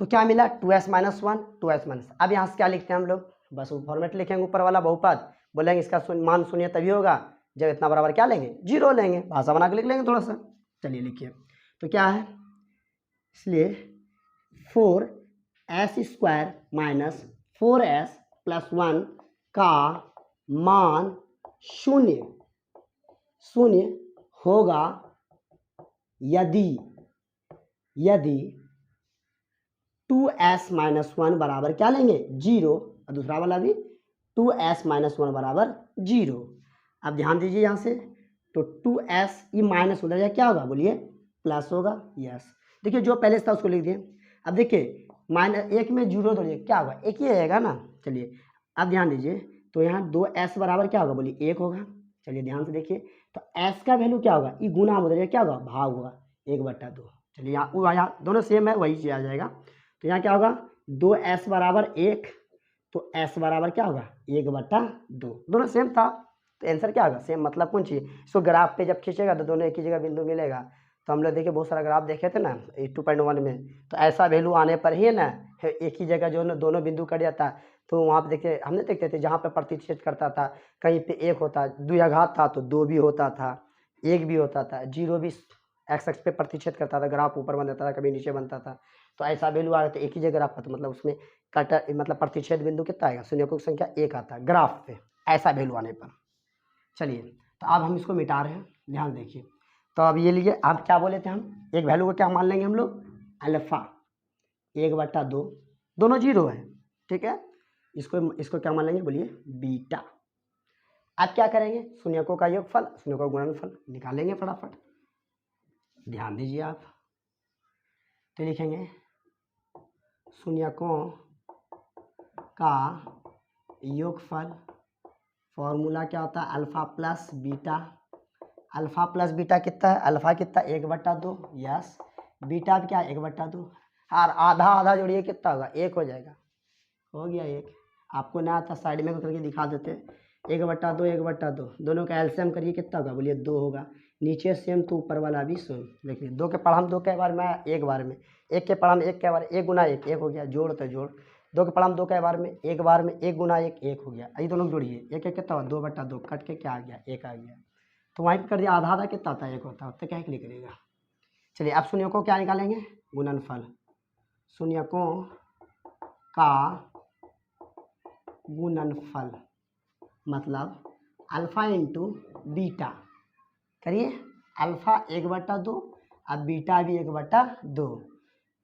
तो क्या मिला 2s -1, 2s माइनस। अब यहाँ से क्या लिखते हैं हम लोग, बस वो फॉर्मेट लिखेंगे, ऊपर वाला बहुपद बोलेंगे इसका मान शून्य तभी होगा जब इतना बराबर क्या लेंगे, 0 लेंगे। भाषा बना के लिख लेंगे थोड़ा सा। चलिए लिखिए, तो क्या है, इसलिए 4s² माइनस 4s+1 का मान शून्य होगा यदि 2s-1 बराबर क्या लेंगे, 0, और दूसरा वाला भी 2s-1 बराबर 0। अब ध्यान दीजिए यहाँ से, तो 2s ये माइनस उधर जाए क्या होगा, बोलिए प्लस होगा। यस, देखिए जो पहले था उसको लिख दिए। अब देखिए -1 में 0 तो क्या होगा, एक ही आएगा ना। चलिए अब ध्यान दीजिए, तो यहाँ 2s बराबर क्या होगा, बोलिए 1 होगा। चलिए ध्यान से देखिए, तो s का वैल्यू क्या होगा, ये गुना उधर क्या होगा, भाग होगा, 1/2। चलिए यहाँ दोनों सेम है, वही चीज आ जाएगा। तो यहाँ क्या होगा, 2s बराबर 1, तो s बराबर क्या होगा, 1/2। दोनों सेम था, तो आंसर क्या होगा, सेम। मतलब कौन चीज़, इसको ग्राफ पे जब खींचेगा तो दोनों एक ही जगह बिंदु मिलेगा। तो हम लोग देखिए बहुत सारा ग्राफ देखे थे ना 2.1 में, तो ऐसा वैल्यू आने पर ही ना एक ही जगह जो दोनों बिंदु कट जाता। तो वहाँ पे देखिए हमने देखते थे जहाँ पे प्रतिच्छेद करता था, कहीं पे 1 होता, द्विघात था तो 2 भी होता था, 1 भी होता था, 0 भी एक्स पे प्रतिच्छेद करता था, ग्राफ ऊपर बन जाता था, कभी नीचे बनता था। तो ऐसा वैल्यू आ तो एक ही जगह ग्राफ था, तो मतलब उसमें कट मतलब प्रतिच्छेद बिंदु कितना आएगा, शून्यकों की संख्या 1 आता है ग्राफ पे, ऐसा वैल्यू आने पर। चलिए तो अब हम इसको मिटा रहे हैं, ध्यान देखिए। तो अब ये लीजिए, आप क्या बोले थे, हम एक वैल्यू को क्या मान लेंगे हम लोग, अल्फा 1/2, दोनों 0 है, ठीक है। इसको क्या मान लेंगे, बोलिए बीटा। अब क्या करेंगे, शून्यकों का योगफल, शून्यकों का गुणनफल निकालेंगे फटाफट। ध्यान दीजिए आप, तो लिखेंगे शून्यकों का योगफल, फॉर्मूला क्या होता है, alpha plus beta. Alpha plus beta कितना है, अल्फा कितना 1/2, यस। बीटा भी क्या 1/2, और आधा आधा जोड़िए कितना होगा, 1 हो जाएगा, हो गया 1। आपको ना आता साइड में करके दिखा देते, 1/2 1/2, दोनों का एलसीएम करिए कितना होगा, बोलिए 2 होगा। नीचे सेम तो ऊपर वाला भी सेम। देखिए 2 के पढ़ा हम 2 के बार में, 1 बार में, 1 के पढ़ा हम 1 के बार, 1 गुना 1 1 हो गया, जोड़ तो जोड़। 2 के पढ़ा हम 2 के बार में, 1 बार में 1 गुना 1 1 हो गया। ये दोनों जोड़िए, 1 1 कितना हुआ, 2/2, कट के क्या आ गया, 1 आ गया। तो वहीं पर कर दिया, आधा आधा कितना होता है, 1 होता है, तो क्या क्लिक करेगा। चलिए अब शून्यकों को क्या निकालेंगे, गुणनफल, शून्यकों का गुणनफल मतलब अल्फा इंटू बीटा। करिए, अल्फा 1/2 और बीटा भी 1/2।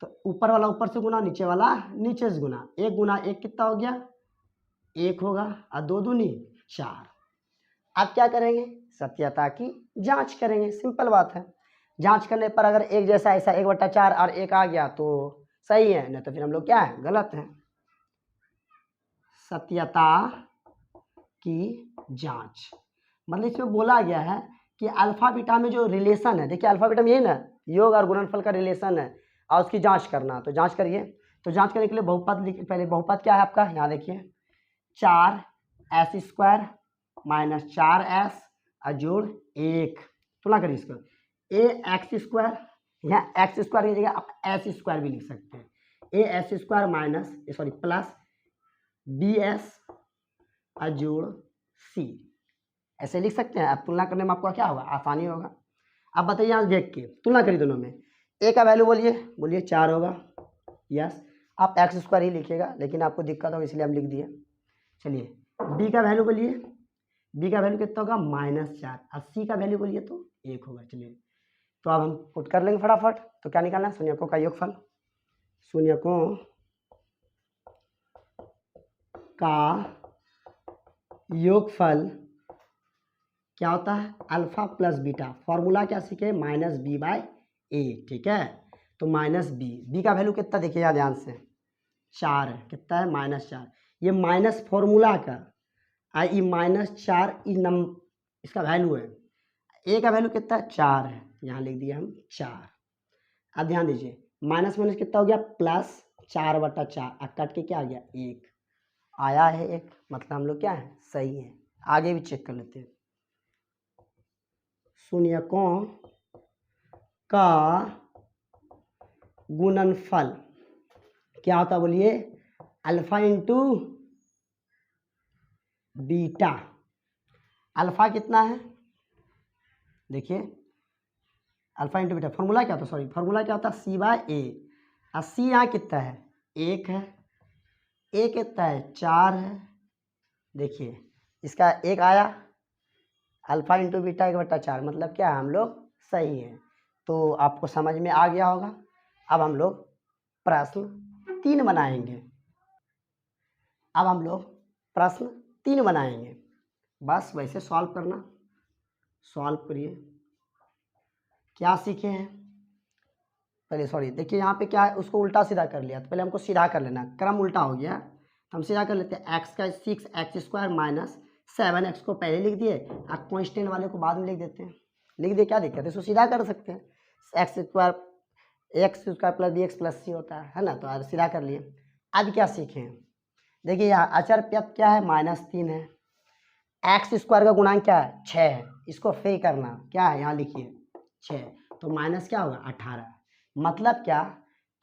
तो ऊपर वाला ऊपर से गुना, नीचे वाला नीचे से गुना, 1 गुना 1 कितना हो गया, 1 होगा, और 2 दूनी 4। अब क्या करेंगे, सत्यता की जांच करेंगे, सिंपल बात है। जांच करने पर अगर एक जैसा ऐसा 1/4 और 1 आ गया तो सही है, नहीं तो फिर हम लोग क्या है, गलत है। सत्यता की जांच मतलब इसमें बोला गया है कि अल्फा बीटा में जो रिलेशन है, देखिए अल्फा बीटा में यही ना, योग और गुणनफल का रिलेशन है, और उसकी जांच करना। तो जांच करिए, तो जांच करने के लिए बहुपद पहले बहुपद क्या है आपका, यहाँ देखिए 4s² माइनस 4s और जोड़ 1, तुलना करिए इसको, ax², यहाँ x² की जगह आप s² भी लिख सकते हैं, as² minus sorry plus bs और जोड़ c, ऐसे लिख सकते हैं। अब तुलना करने में आपको क्या होगा, आसानी होगा। अब बताइए यहाँ देख के तुलना करिए दोनों में, a का वैल्यू बोलिए 4 होगा, यस। आप x² ही लिखिएगा, लेकिन आपको दिक्कत होगा इसलिए हम लिख दिए। चलिए b का वैल्यू बोलिए, b का वैल्यू कितना होगा, -4, और c का वैल्यू बोलिए तो 1 होगा। चलिए तो अब हम पुट कर लेंगे फटाफट। तो क्या निकालना है, शून्यकों का योगफल, शून्यकों का योगफल क्या होता है, अल्फा प्लस बीटा, फॉर्मूला क्या सीखे, -b/a, ठीक है। तो -b का वैल्यू कितना देखिएगा ध्यान से, 4 है, कितना है, -4। ये माइनस फॉर्मूला का, ये -4 इसका वैल्यू है, a का वैल्यू कितना है, 4 है, यहाँ लिख दिया हम 4। अब ध्यान दीजिए, माइनस माइनस कितना हो गया, प्लस 4/4, अब कट के क्या आ गया, 1 आया है, 1, मतलब हम लोग क्या है, सही है। आगे भी चेक कर लेते हैं, शून्यकों का गुणनफल क्या होता, बोलिए अल्फा इंटू बीटा। अल्फा कितना है देखिए अल्फा इंटू बीटा फॉर्मूला क्या होता है, सॉरी फॉर्मूला क्या होता है, सी बाय ए। और सी यहाँ कितना है, 1 है, ए कितना है 4 है। देखिए इसका 1 आया, अल्फा इंटू बीटा 1/4, मतलब क्या है हम लोग सही है। तो आपको समझ में आ गया होगा। अब हम लोग प्रश्न 3 बनाएंगे। अब हम लोग प्रश्न 3 बनाएंगे, बस वैसे सॉल्व करना, सॉल्व करिए। क्या सीखे हैं पहले, सॉरी देखिए यहाँ पे क्या है, उसको उल्टा सीधा कर लिया, तो पहले हमको सीधा कर लेना, क्रम उल्टा हो गया, तो हम सीधा कर लेते हैं। एक्स का 6x² माइनस 7x को पहले लिख दिए, और कॉन्स्टेंट वाले को बाद में लिख देते हैं। लिख दिए, क्या दिक्कत है, इसको सीधा कर सकते हैं। x² plus bx plus c होता है ना, तो आज सीधा कर लिए। अब क्या सीखे हैं, देखिए यहाँ अचर प्रत्यय क्या है, -3 है। x² का गुणांक क्या है, 6 है। इसको फे करना क्या है, यहाँ लिखिए 6, तो माइनस क्या होगा 18। मतलब क्या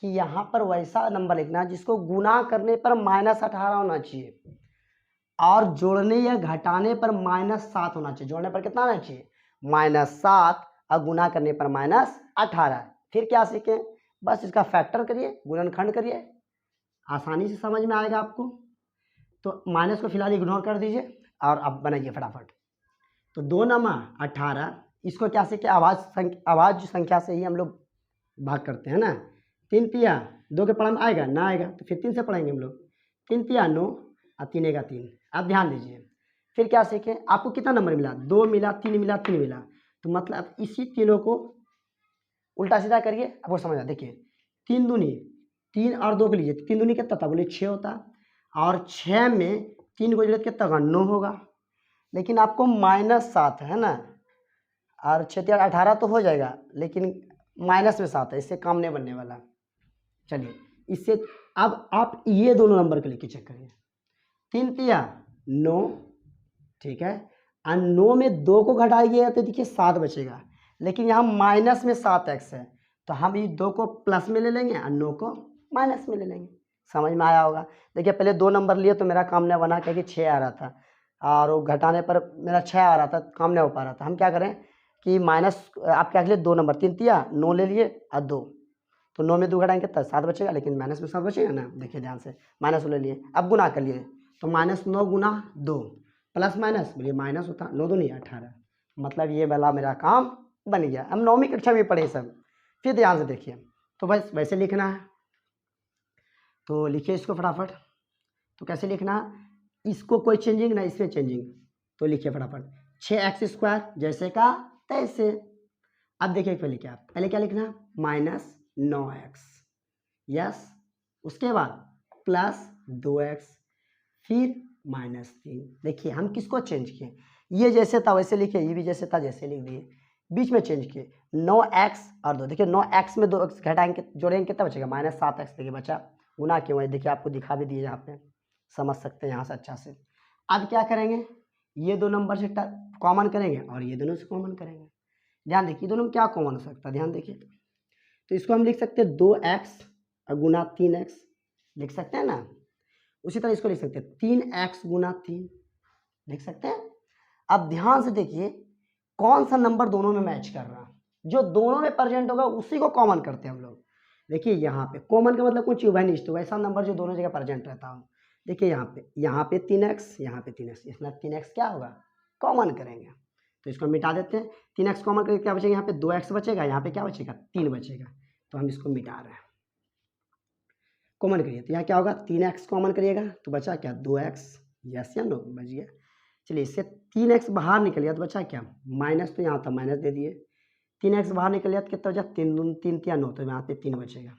कि यहाँ पर वैसा नंबर लिखना जिसको गुना करने पर -18 होना चाहिए, और जोड़ने या घटाने पर -7 होना चाहिए। जोड़ने पर कितना होना चाहिए, -7, और गुना करने पर -18। फिर क्या सीखें, बस इसका फैक्टर करिए, गुणनखंड करिए, आसानी से समझ में आएगा आपको। तो माइनस को फिलहाल इग्नोर कर दीजिए, और अब बनाइए फटाफट। तो 2 नमा 18, इसको क्या सीखे, आवाज संख्या से ही हम लोग भाग करते हैं ना। 3 तिया 2 के पढ़ा में आएगा ना, आएगा तो फिर 3 से पढ़ेंगे हम लोग। 3 तिया 9, और 3 का 3। आप ध्यान दीजिए, फिर क्या सीखे, आपको कितना नंबर मिला, 2 मिला, 3 मिला, 3 मिला, तो मतलब इसी तीनों को उल्टा सीधा करिए, आपको समझ आ। देखिए 3 दूनी 3 और 2 को लीजिए, 3 दूनी कितना था, बोले 6 होता, और 6 में 3 को जोड़े कितना होगा, 9 होगा। लेकिन आपको -7 है ना, और 6 18 तो हो जाएगा, लेकिन माइनस में 7 है, इससे काम नहीं बनने वाला। चलिए इससे अब आप ये दोनों नंबर को लेके चेक करिए। 3 तिया 9, ठीक है, और 9 में 2 को घटाइए तो देखिए 7 बचेगा, लेकिन यहाँ माइनस में 7x है, तो हम ये 2 को प्लस में ले लेंगे और 9 को माइनस में ले लेंगे। समझ में आया होगा। देखिए पहले 2 नंबर लिए तो मेरा काम नहीं बना, क्योंकि 6 आ रहा था, और वो घटाने पर मेरा 6 आ रहा था, काम नहीं हो पा रहा था। हम क्या करें कि माइनस, आप क्या लिए 2 नंबर, 3 तिया 9 ले लिए और 2, तो 9 में 2 घटाएंगे तब 7 बचेगा, लेकिन माइनस में 7 बचेगा ना। देखिए ध्यान से, माइनस ले लिए, अब गुना कर लिए, तो -9 गुना 2 प्लस माइनस, बोलिए माइनस होता, 9 2 नहीं 18, मतलब ये वाला मेरा काम बन गया। हम 9वीं कक्षा में पढ़े सब। फिर ध्यान से देखिए, तो बस वैसे लिखना है, तो लिखिए इसको फटाफट। तो कैसे लिखना, इसको कोई चेंजिंग ना, इसमें चेंजिंग, तो लिखिए फटाफट 6x² जैसे का तैसे। अब देखिए पहले क्या लिखना, -9x, यस, उसके बाद प्लस 2x, फिर -3। देखिए हम किसको चेंज किए, ये जैसे था वैसे लिखे, ये भी जैसे था जैसे लिख दिए, बीच में चेंज किए 9x और 2। देखिए 9x में 2x घटाएंगे जोड़ेंगे कितना बचेगा, -7x। देखिए बचा, गुना क्यों है, देखिए आपको दिखा भी दिए यहाँ पे, समझ सकते हैं यहाँ से अच्छा से। अब क्या करेंगे, ये 2 नंबर से कॉमन करेंगे और ये दोनों से कॉमन करेंगे। ध्यान देखिए दोनों में क्या कॉमन हो सकता है, ध्यान देखिए, तो इसको हम लिख सकते हैं 2x और गुना 3x, लिख सकते हैं ना। उसी तरह इसको लिख सकते हैं 3x गुना 3, लिख सकते हैं। अब ध्यान से देखिए कौन सा नंबर दोनों में मैच कर रहा है, जो दोनों में प्रेजेंट होगा उसी को कॉमन करते हैं हम लोग। देखिए यहाँ पे कॉमन का मतलब कुछ उभयनिष्ठ, वैसा नंबर जो दोनों जगह प्रेजेंट रहता हो। देखिए यहाँ पे 3x, यहाँ पे 3x, इसमें 3x क्या होगा, कॉमन करेंगे, तो इसको मिटा देते हैं। 3x कॉमन करके क्या बचेगा, यहाँ पे 2x बचेगा, यहाँ पे क्या बचेगा 3 बचेगा, तो हम इसको मिटा रहे हैं। कॉमन करिए तो यहाँ क्या होगा, 3x कॉमन करिएगा तो बचा क्या 2x, यस या नो, बच गया। चलिए इससे 3x बाहर निकल गया तो बचा क्या, माइनस, तो यहाँ था माइनस दे दिए। 3x बाहर निकल गया तो कितना बचा, 3 दूनी 3 तिया 9, तो यहाँ पे 3 बचेगा।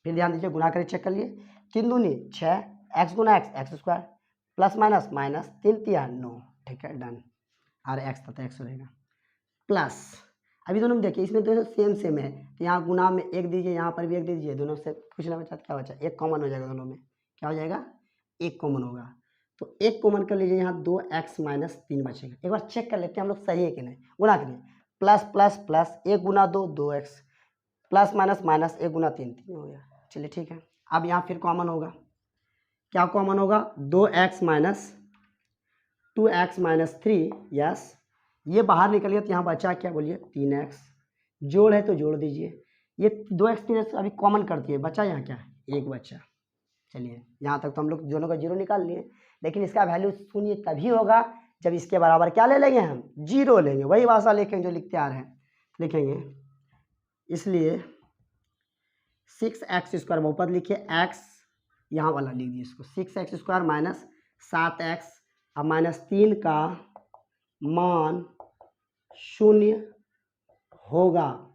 फिर ध्यान दीजिए, गुना करके चेक कर लिए, 3 दूनी 6, x गुना x² प्लस माइनस माइनस 3 तिया 9, ठीक है डन। और x था x रहेगा, प्लस अभी दोनों में देखिए इसमें दोनों सेम है, तो यहाँ गुना में 1 दीजिए, यहाँ पर भी 1 दे दीजिए, दोनों से कुछ ना बचा, क्या बचा 1 कॉमन हो जाएगा, दोनों में क्या हो जाएगा 1 कॉमन होगा, तो 1 कॉमन कर लीजिए, यहाँ 2x माइनस 3 बचेगा। एक बार चेक कर लेते हैं हम लोग सही है कि नहीं, गुना करिए, प्लस प्लस प्लस 1 गुना 2 2x, प्लस माइनस माइनस 1 गुना 3 3 हो गया। चलिए ठीक है, अब यहाँ फिर कॉमन होगा, क्या कॉमन होगा, 2x minus 2x minus 3, yes, ये बाहर निकल गया तो यहाँ बचा क्या, बोलिए 3x, जोड़ है तो जोड़ दीजिए, ये 2x 3x अभी कॉमन कर दिए, बचा यहाँ क्या, 1 बचा। चलिए यहाँ तक तो हम लोग दोनों का जीरो निकाल लिए, लेकिन इसका वैल्यू शून्य तभी होगा जब इसके बराबर क्या ले लेंगे, हम जीरो लेंगे। वही भाषा लिखेंगे जो लिखते आ रहे हैं, लिखेंगे। इसलिए 6x² बहुपद लिखिए, x यहाँ वाला लिख दिए इसको, 6x² माइनस 7x अब -3 का मान शून्य होगा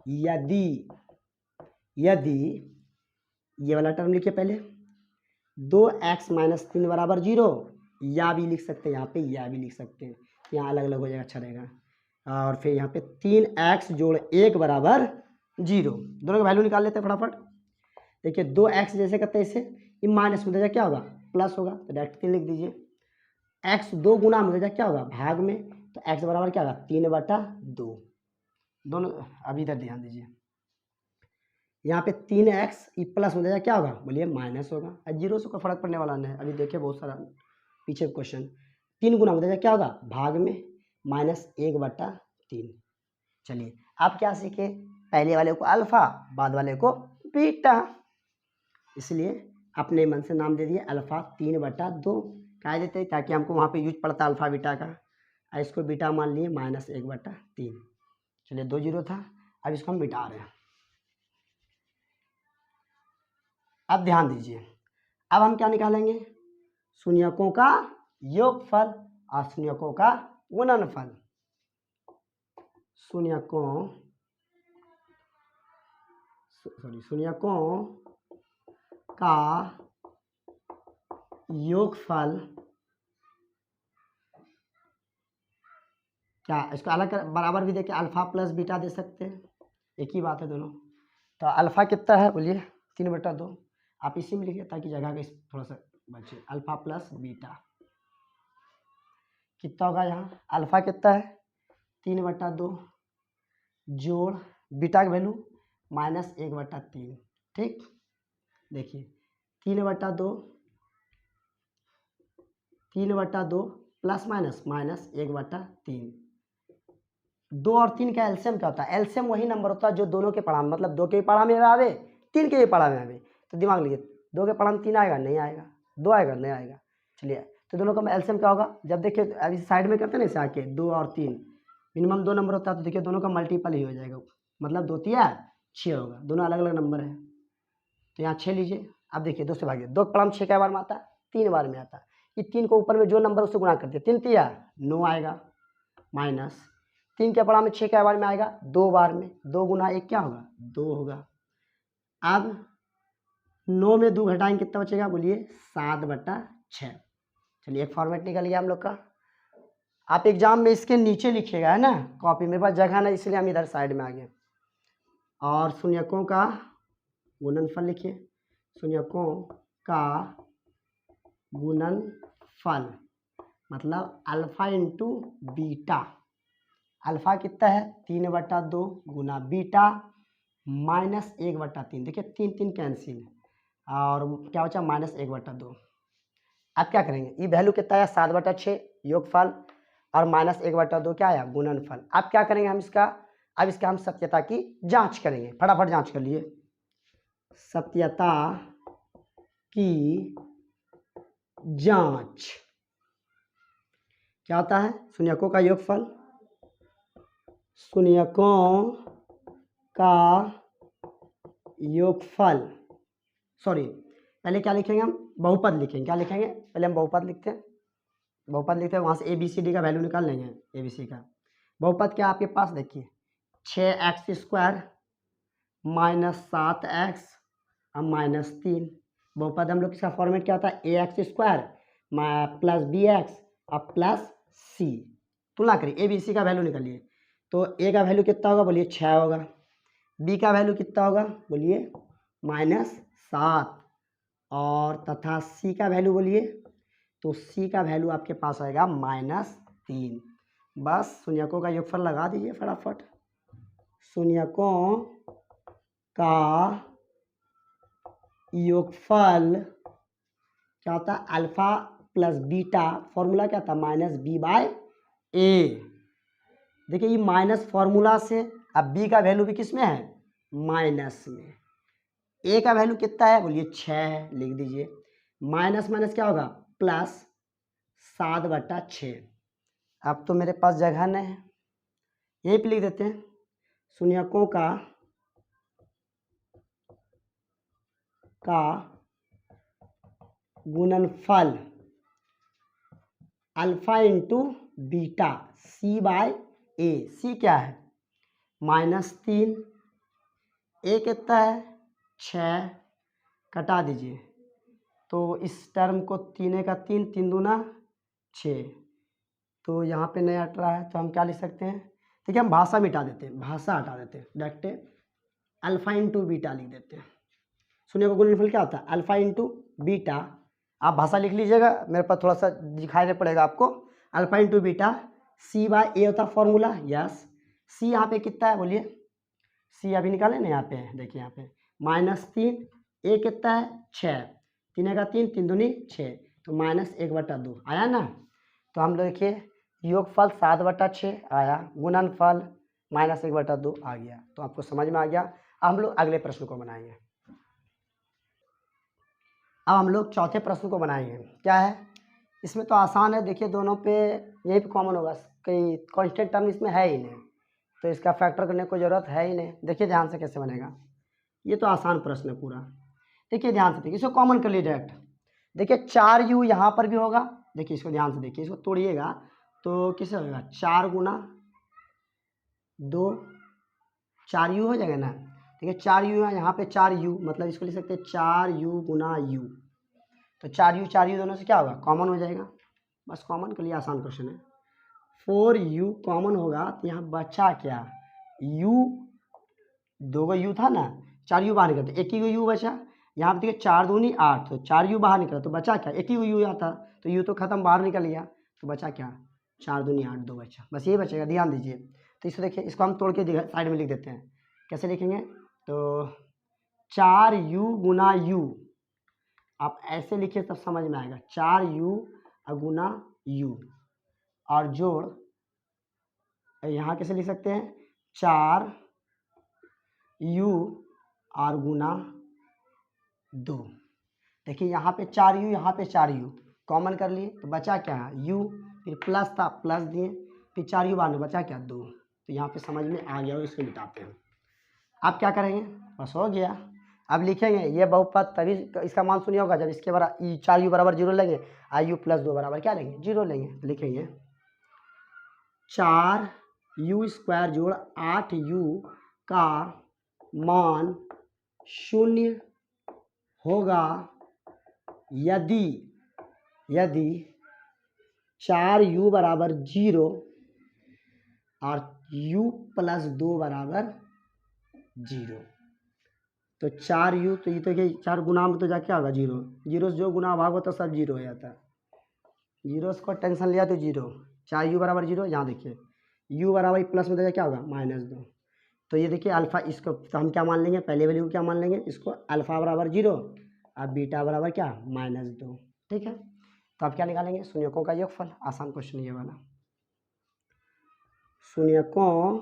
यदि ये वाला टर्म लिखिए पहले, 2x - 3 बराबर 0, या भी लिख सकते हैं यहाँ पे, या भी लिख सकते हैं, यहाँ अलग अलग हो जाएगा, अच्छा रहेगा। और फिर यहाँ पे 3x जोड़ 1 बराबर 0, दोनों का वैल्यू निकाल लेते हैं फटाफट। देखिए 2x जैसे करते हैं इसे, ये माइनस में क्या होगा, प्लस होगा, तो डायरेक्ट 3 लिख दीजिए। x 2 गुना में क्या होगा, भाग में, तो x बराबर क्या होगा, 3/2। दोनों अभी इधर ध्यान दीजिए, यहाँ पे 3x प्लस हो जाएगा क्या होगा, बोलिए माइनस होगा। जीरो से कोई फर्क पड़ने वाला नहीं है, अभी देखिए बहुत सारा पीछे क्वेश्चन। 3 गुना हो जाएगा क्या होगा, भाग में, -1/3। चलिए आप क्या सीखे, पहले वाले को अल्फा, बाद वाले को बीटा, इसलिए अपने मन से नाम दे दिए अल्फा 3/2 कह देते हैं, ताकि हमको वहाँ पे यूज पड़ता अल्फा बीटा का। इसको बीटा मान लिए -1/3। चलिए 2 जीरो था, अब इसको हम बिठा रहे हैं। अब ध्यान दीजिए, अब हम क्या निकालेंगे, शून्यकों का योगफल और शून्यकों का गुणनफल। शून्यकों का योगफल, क्या इसको अलग बराबर भी देके अल्फा प्लस बीटा दे सकते हैं, एक ही बात है दोनों। तो अल्फा कितना है, बोलिए 3/2, आप इसी में लिखिए ताकि जगह का थोड़ा सा बचे। अल्फा प्लस बीटा कितना होगा, यहाँ अल्फा कितना है 3/2 जोड़ बीटा का वैल्यू -1/3, ठीक। देखिए 3/2 प्लस माइनस -1/3, 2 और 3 का एलसीएम क्या होता है, एलसीएम वही नंबर होता है जो दोनों के पढ़ा, मतलब 2 के पढ़ा में आवे, 3 के पढ़ा में आवे। तो दिमाग लीजिए, 2 के पढ़ा में 3 आएगा, नहीं आएगा, 2 आएगा, नहीं आएगा। चलिए तो दोनों का एलसीएम क्या होगा, जब देखिए अभी साइड में करते हैं ना इसे आके, 2 और 3 मिनिमम 2 नंबर होता है, तो देखिए दोनों का मल्टीपल ही हो जाएगा, मतलब 2 3 6 होगा, दोनों अलग अलग नंबर है। तो यहाँ 6 लीजिए, अब देखिए 2 से भागिए, 2 के पढ़ा में 6 क्या बार में आता है, 3 बार में आता है। ये 3 को ऊपर में जो नंबर उससे गुणा कर दिया, 3 3 9 आएगा, माइनस 3 के पढ़ा में 6 क्या बार में आएगा, 2 बार में, 2 गुना 1 क्या होगा, 2 होगा। अब 9 में 2 घटाएंगे कितना बचेगा, बोलिए 7/6। चलिए एक फॉर्मेट निकल गया हम लोग का। आप एग्जाम में इसके नीचे लिखिएगा, है ना, कॉपी, मेरे पास जगह नहीं इसलिए हम इधर साइड में आ गए। और शून्यकों का गुणनफल लिखिए, शून्यकों का गुणनफल मतलब अल्फा इंटू बीटा। अल्फा कितना है 3/2 गुना बीटा -1/3, देखिए 3 3 कैंसिल, और क्या बचा -1/2। अब क्या करेंगे, ये वैल्यू कितना है 7/6 योगफल, और -1/2 क्या आया, गुणनफल। अब क्या करेंगे हम इसका, अब इसका हम सत्यता की जांच करेंगे, फटाफट जांच कर लिए। सत्यता की जांच क्या होता है, शून्यकों का योगफल, शून्यकों का योगफल, सॉरी पहले क्या लिखेंगे हम, बहुपद लिखेंगे। क्या लिखेंगे, पहले हम बहुपद लिखते हैं, वहाँ से ABCD का वैल्यू निकाल लेंगे, ABC का बहुपद क्या आपके पास, देखिए 6x² -7x और -3। बहुपद हम लोग इसका फॉर्मेट क्या होता है, AX² प्लस BX और प्लस C। तुलना करिए, ABC का वैल्यू निकालिए, तो A का वैल्यू कितना होगा, बोलिए 6 होगा, B का वैल्यू कितना होगा, बोलिए -7, और तथा C का वैल्यू बोलिए, तो C का वैल्यू आपके पास आएगा -3। बस शून्यकों का योगफल लगा दीजिए फटाफट। शून्यकों का योगफल क्या होता है, अल्फा प्लस बीटा, फॉर्मूला क्या था, -B/A, देखिए ये माइनस फॉर्मूला से, अब बी का वैल्यू भी किस में है, माइनस में। ए का वैल्यू कितना है बोलिए 6 है, लिख दीजिए। माइनस माइनस क्या होगा, प्लस 7/6। अब तो मेरे पास जगह नहीं है, यहीं पे लिख देते हैं शून्यकों का गुणनफल अल्फा इंटू बीटा C/A। सी क्या है, -3, ए कितना है 6, कटा दीजिए तो इस टर्म को 3 का 3, 3 दूना 6, तो यहाँ पे नहीं हट रहा है तो हम क्या लिख सकते हैं, ठीक है हम भाषा मिटा देते हैं, भाषा हटा देते हैं, डायरेक्ट अल्फा इंटू बीटा लिख देते हैं। शून्य का गुणनफल क्या होता है, अल्फा इंटू बीटा। आप भाषा लिख लीजिएगा, मेरे पास थोड़ा सा दिखाई पड़ेगा आपको। अल्फा इंटू बीटा C/A होता फॉर्मूला, यस। सी यहाँ पे कितना है बोलिए, सी अभी निकाले ना, यहाँ पे देखिए यहाँ पे -3, ए कितना है 6, 3 का 3, 3 दूनी 6, तो -1/2 आया ना। तो हम लोग देखिए योगफल 7/6 आया, गुणनफल -1/2 आ गया, तो आपको समझ में आ गया। अब हम लोग अगले प्रश्न को बनाएंगे। अब हम लोग चौथे प्रश्न को बनाएंगे, क्या है इसमें तो आसान है, देखिए दोनों पे यही पे कॉमन होगा, कहीं कांस्टेंट टर्म इसमें है ही नहीं, तो इसका फैक्टर करने की जरूरत है ही नहीं। देखिए ध्यान से कैसे बनेगा, ये तो आसान प्रश्न है पूरा। देखिए ध्यान से, देखिए इसको कॉमन कर लीजिए डायरेक्ट। देखिए 4u यहाँ पर भी होगा, देखिए इसको ध्यान से देखिए, इसको तोड़िएगा तो किससे होगा, 4 गुना 2, 4u हो जाएगा ना। देखिए 4u है यहाँ पे 4u, मतलब इसको लिख सकते हैं 4u गुना u, तो 4u दोनों से क्या होगा, कॉमन हो जाएगा, बस कॉमन के लिए आसान क्वेश्चन है। 4u कॉमन होगा तो यहाँ बचा क्या, u, 2 गो u था ना, 4u बाहर निकलते, एक ही गो u बचा। यहाँ पे देखिए 4 दूनी 8, तो 4u बाहर निकला तो बचा क्या, एक ही गो u आता, तो u तो खत्म, बाहर निकल गया, तो बचा क्या, 4 दूनी 8, 2 बचा, बस ये बचेगा, ध्यान दीजिए। तो इसको देखिए, इसको हम तोड़ के साइड में लिख देते हैं, कैसे लिखेंगे, तो 4u गुना u, आप ऐसे लिखिए तब समझ में आएगा, 4u गुना u, और जोड़ यहाँ कैसे लिख सकते हैं, 4u और गुना 2। देखिए यहाँ पे 4u, यहाँ पे 4u कॉमन कर लिए तो बचा क्या है, u, फिर प्लस था प्लस दिए, फिर 4u बाद में बचा क्या 2, तो यहाँ पे समझ में आ गया, इसको मिटाते हैं। अब क्या करेंगे, बस हो गया। अब लिखेंगे ये बहुपद तभी इसका मान शून्य होगा जब इसके बराबर 4u बराबर 0 लेंगे, u + 2 बराबर क्या लेंगे, 0 लेंगे। तो लिखेंगे 4u² जोड़ 8u का मान 0 होगा यदि 4u बराबर 0 और u + 2 बराबर 0। तो 4u, तो ये तो क्या 4 गुना में तो जा क्या होगा 0, 0 से जो गुना भाग होता सब 0 हो जाता है, 0 को टेंशन लिया तो 0, 4u बराबर 0, यहाँ देखिए u बराबर प्लस में तो क्या होगा -2, तो ये देखिए अल्फा, इसको तो हम क्या मान लेंगे, पहले वैल्यू क्या मान लेंगे, इसको अल्फा बराबर 0 और बीटा बराबर क्या -2, ठीक है। तो आप क्या निकालेंगे, शून्यकों का योगफल, आसान क्वेश्चन ये वाला, शून्यकों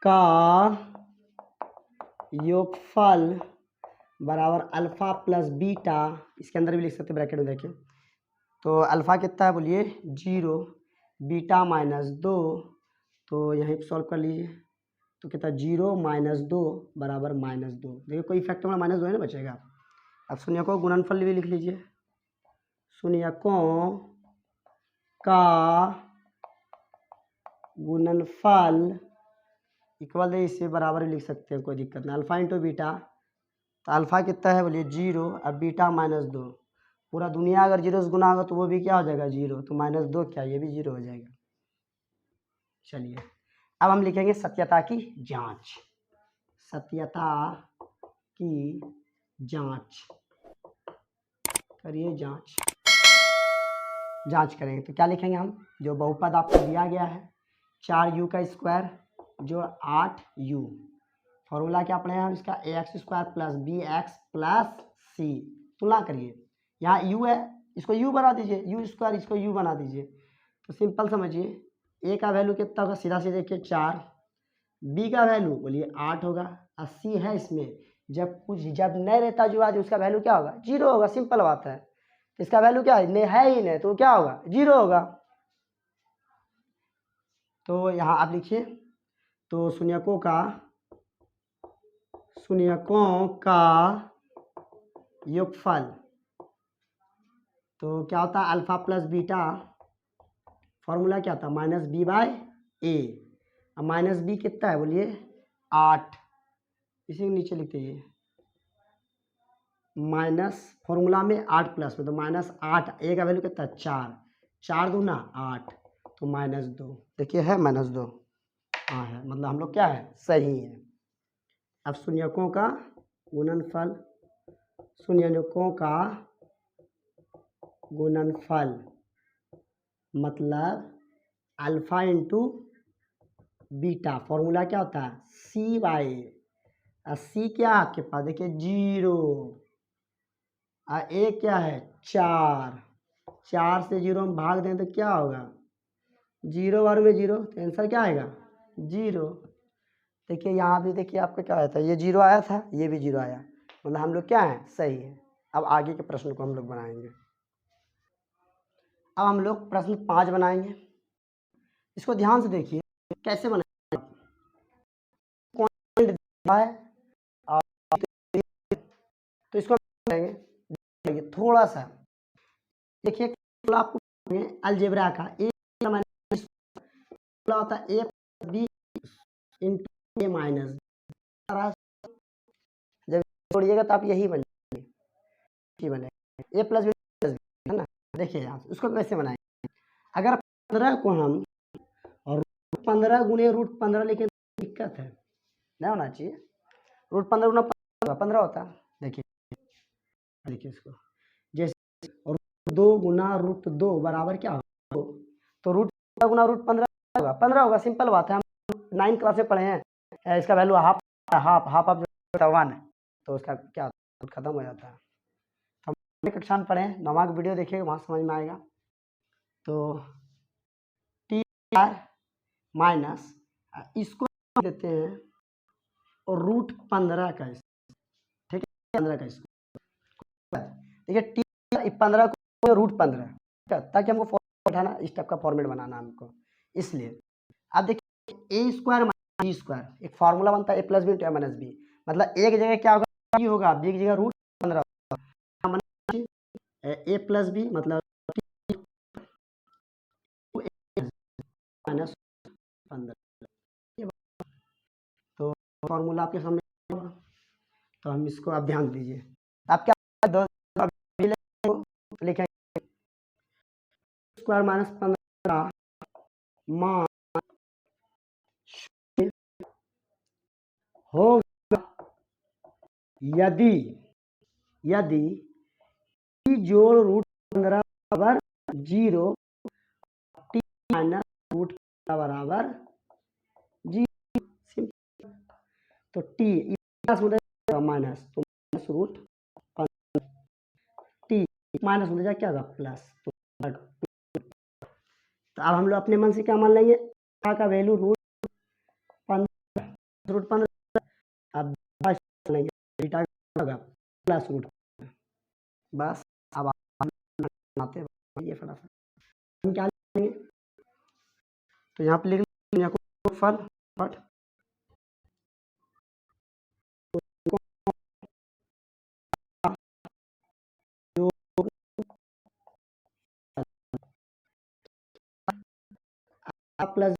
का योगफल बराबर अल्फा प्लस बीटा, इसके अंदर भी लिख सकते ब्रैकेट में देखिए, तो अल्फा कितना है बोलिए 0, बीटा -2, तो यहीं पर सॉल्व कर लीजिए, तो कितना 0 - 2 बराबर -2, देखिए कोई फैक्टर में -2 है ना बचेगा। अब शून्यकों गुणनफल भी लिख लीजिए, शून्यकों का गुणनफल इक्वल है, इससे बराबर लिख सकते हैं, कोई दिक्कत नहीं, अल्फा इंटू बीटा, तो अल्फा कितना है बोलिए 0, अब बीटा -2, पूरा दुनिया अगर 0 से गुना होगा तो वो भी क्या हो जाएगा 0, तो -2 क्या, ये भी 0 हो जाएगा। चलिए अब हम लिखेंगे सत्यता की जांच, सत्यता की जांच करिए, जांच करेंगे तो क्या लिखेंगे हम, जो बहुपद आपको दिया गया है 4u² जो 8u, फॉर्मूला क्या पढ़े हम इसका, ax² + bx + c, तुलना करिए, यहाँ u है, इसको u बना दीजिए, u² इसको u बना दीजिए, तो सिंपल समझिए ए का वैल्यू कितना होगा, सीधा सीधे देखिए 4। बी का वैल्यू बोलिए 8 होगा। 80 है इसमें, जब नहीं रहता जो आज उसका वैल्यू क्या होगा, 0 होगा, सिंपल बात है। तो इसका वैल्यू क्या है ही नहीं, तो क्या होगा, 0 होगा। तो यहाँ आप लिखिए, तो शून्यकों का योगफल, तो क्या होता है, अल्फा प्लस बीटा, फॉर्मूला क्या था, माइनस बी बाय ए। अब माइनस बी कितना है बोलिए 8, इसी के नीचे लिखते ये माइनस, फॉर्मूला में 8 प्लस में, तो -8, ए का वैल्यू कितना 4, 4 दूना 8, तो -2। देखिए है -2, हाँ है, मतलब हम लोग क्या है, सही है। अब शून्यकों का गुणनफल, शून्यकों का गुणनफल मतलब अल्फा इंटू बीटा, फॉर्मूला क्या होता है, सी बाय ए। सी क्या है आपके पास, देखिए 0, ए क्या है 4, 4 से 0 हम भाग दें तो क्या होगा, 0 बार में 0, तो आंसर क्या आएगा 0। देखिए यहाँ भी देखिए आपका क्या आया था, ये 0 आया था, ये भी 0 आया, मतलब हम लोग क्या है, सही है। अब आगे के प्रश्न को हम लोग बनाएंगे। अब हम लोग प्रश्न 5 बनाएंगे, इसको ध्यान से देखिए कैसे बनाएंगे। कौन है और तो इसको करेंगे थोड़ा सा, देखिए आपको अलजेब्रा का होता है a b into a minus, जब छोड़िएगा तो आप यही बने ए प्लस बी है ना। देखिए आप उसको कैसे बनाएंगे, अगर 15 को हम और 15 गुने √15 लिखें तो दिक्कत है, नहीं होना चाहिए। √15 गुना 15 होता है। देखिए इसको जैसे 2 गुना √2 बराबर क्या होगा 2, तो गुना √15 होगा 15 होगा, सिंपल बात है, हम 9 क्लास में पढ़े हैं। इसका value half half half of 1 है, तो उसका क्या खत्म हो जाता है। हम कक्षा में पढ़े हैं, 9वां का वीडियो देखिएगा, वहाँ समझ में आएगा। तो टी आर माइनस इसको देते हैं और √15 का, ठीक है 15 का इसको, देखिए टी 15 को √15, ताकि हमको उठाना, इस टाइप का फॉर्मेट बनाना हमको, इसलिए अब देखिए ए स्क्वायर माइनस बी स्क्वायर, एक फार्मूला बनता है ए plus B into a minus B, मतलब एक जगह क्या होगा बी होगा, बी की जगह √15 ए प्लस बी मतलब -15, तो फार्मूला आपके सामने, तो हम इसको आप ध्यान दीजिए। आप क्या लिखेंगे, स्क्वायर -15 मान होगा यदि टी जोड़ √15 बराबर 0, टी माइनस √15 बराबर 0, तो टी माइनस, तो √15, टी माइनस हो जाए क्या होगा प्लस, तो अब हम लोग अपने मन से क्या मान लेंगे, का वैल्यू √15, अब लेंगे बीटा होगा प्लस √, बस। अब बनाते हैं फटाफट, हम क्या लेंगे, तो यहाँ पे लिख लेंगे फल बट प्लस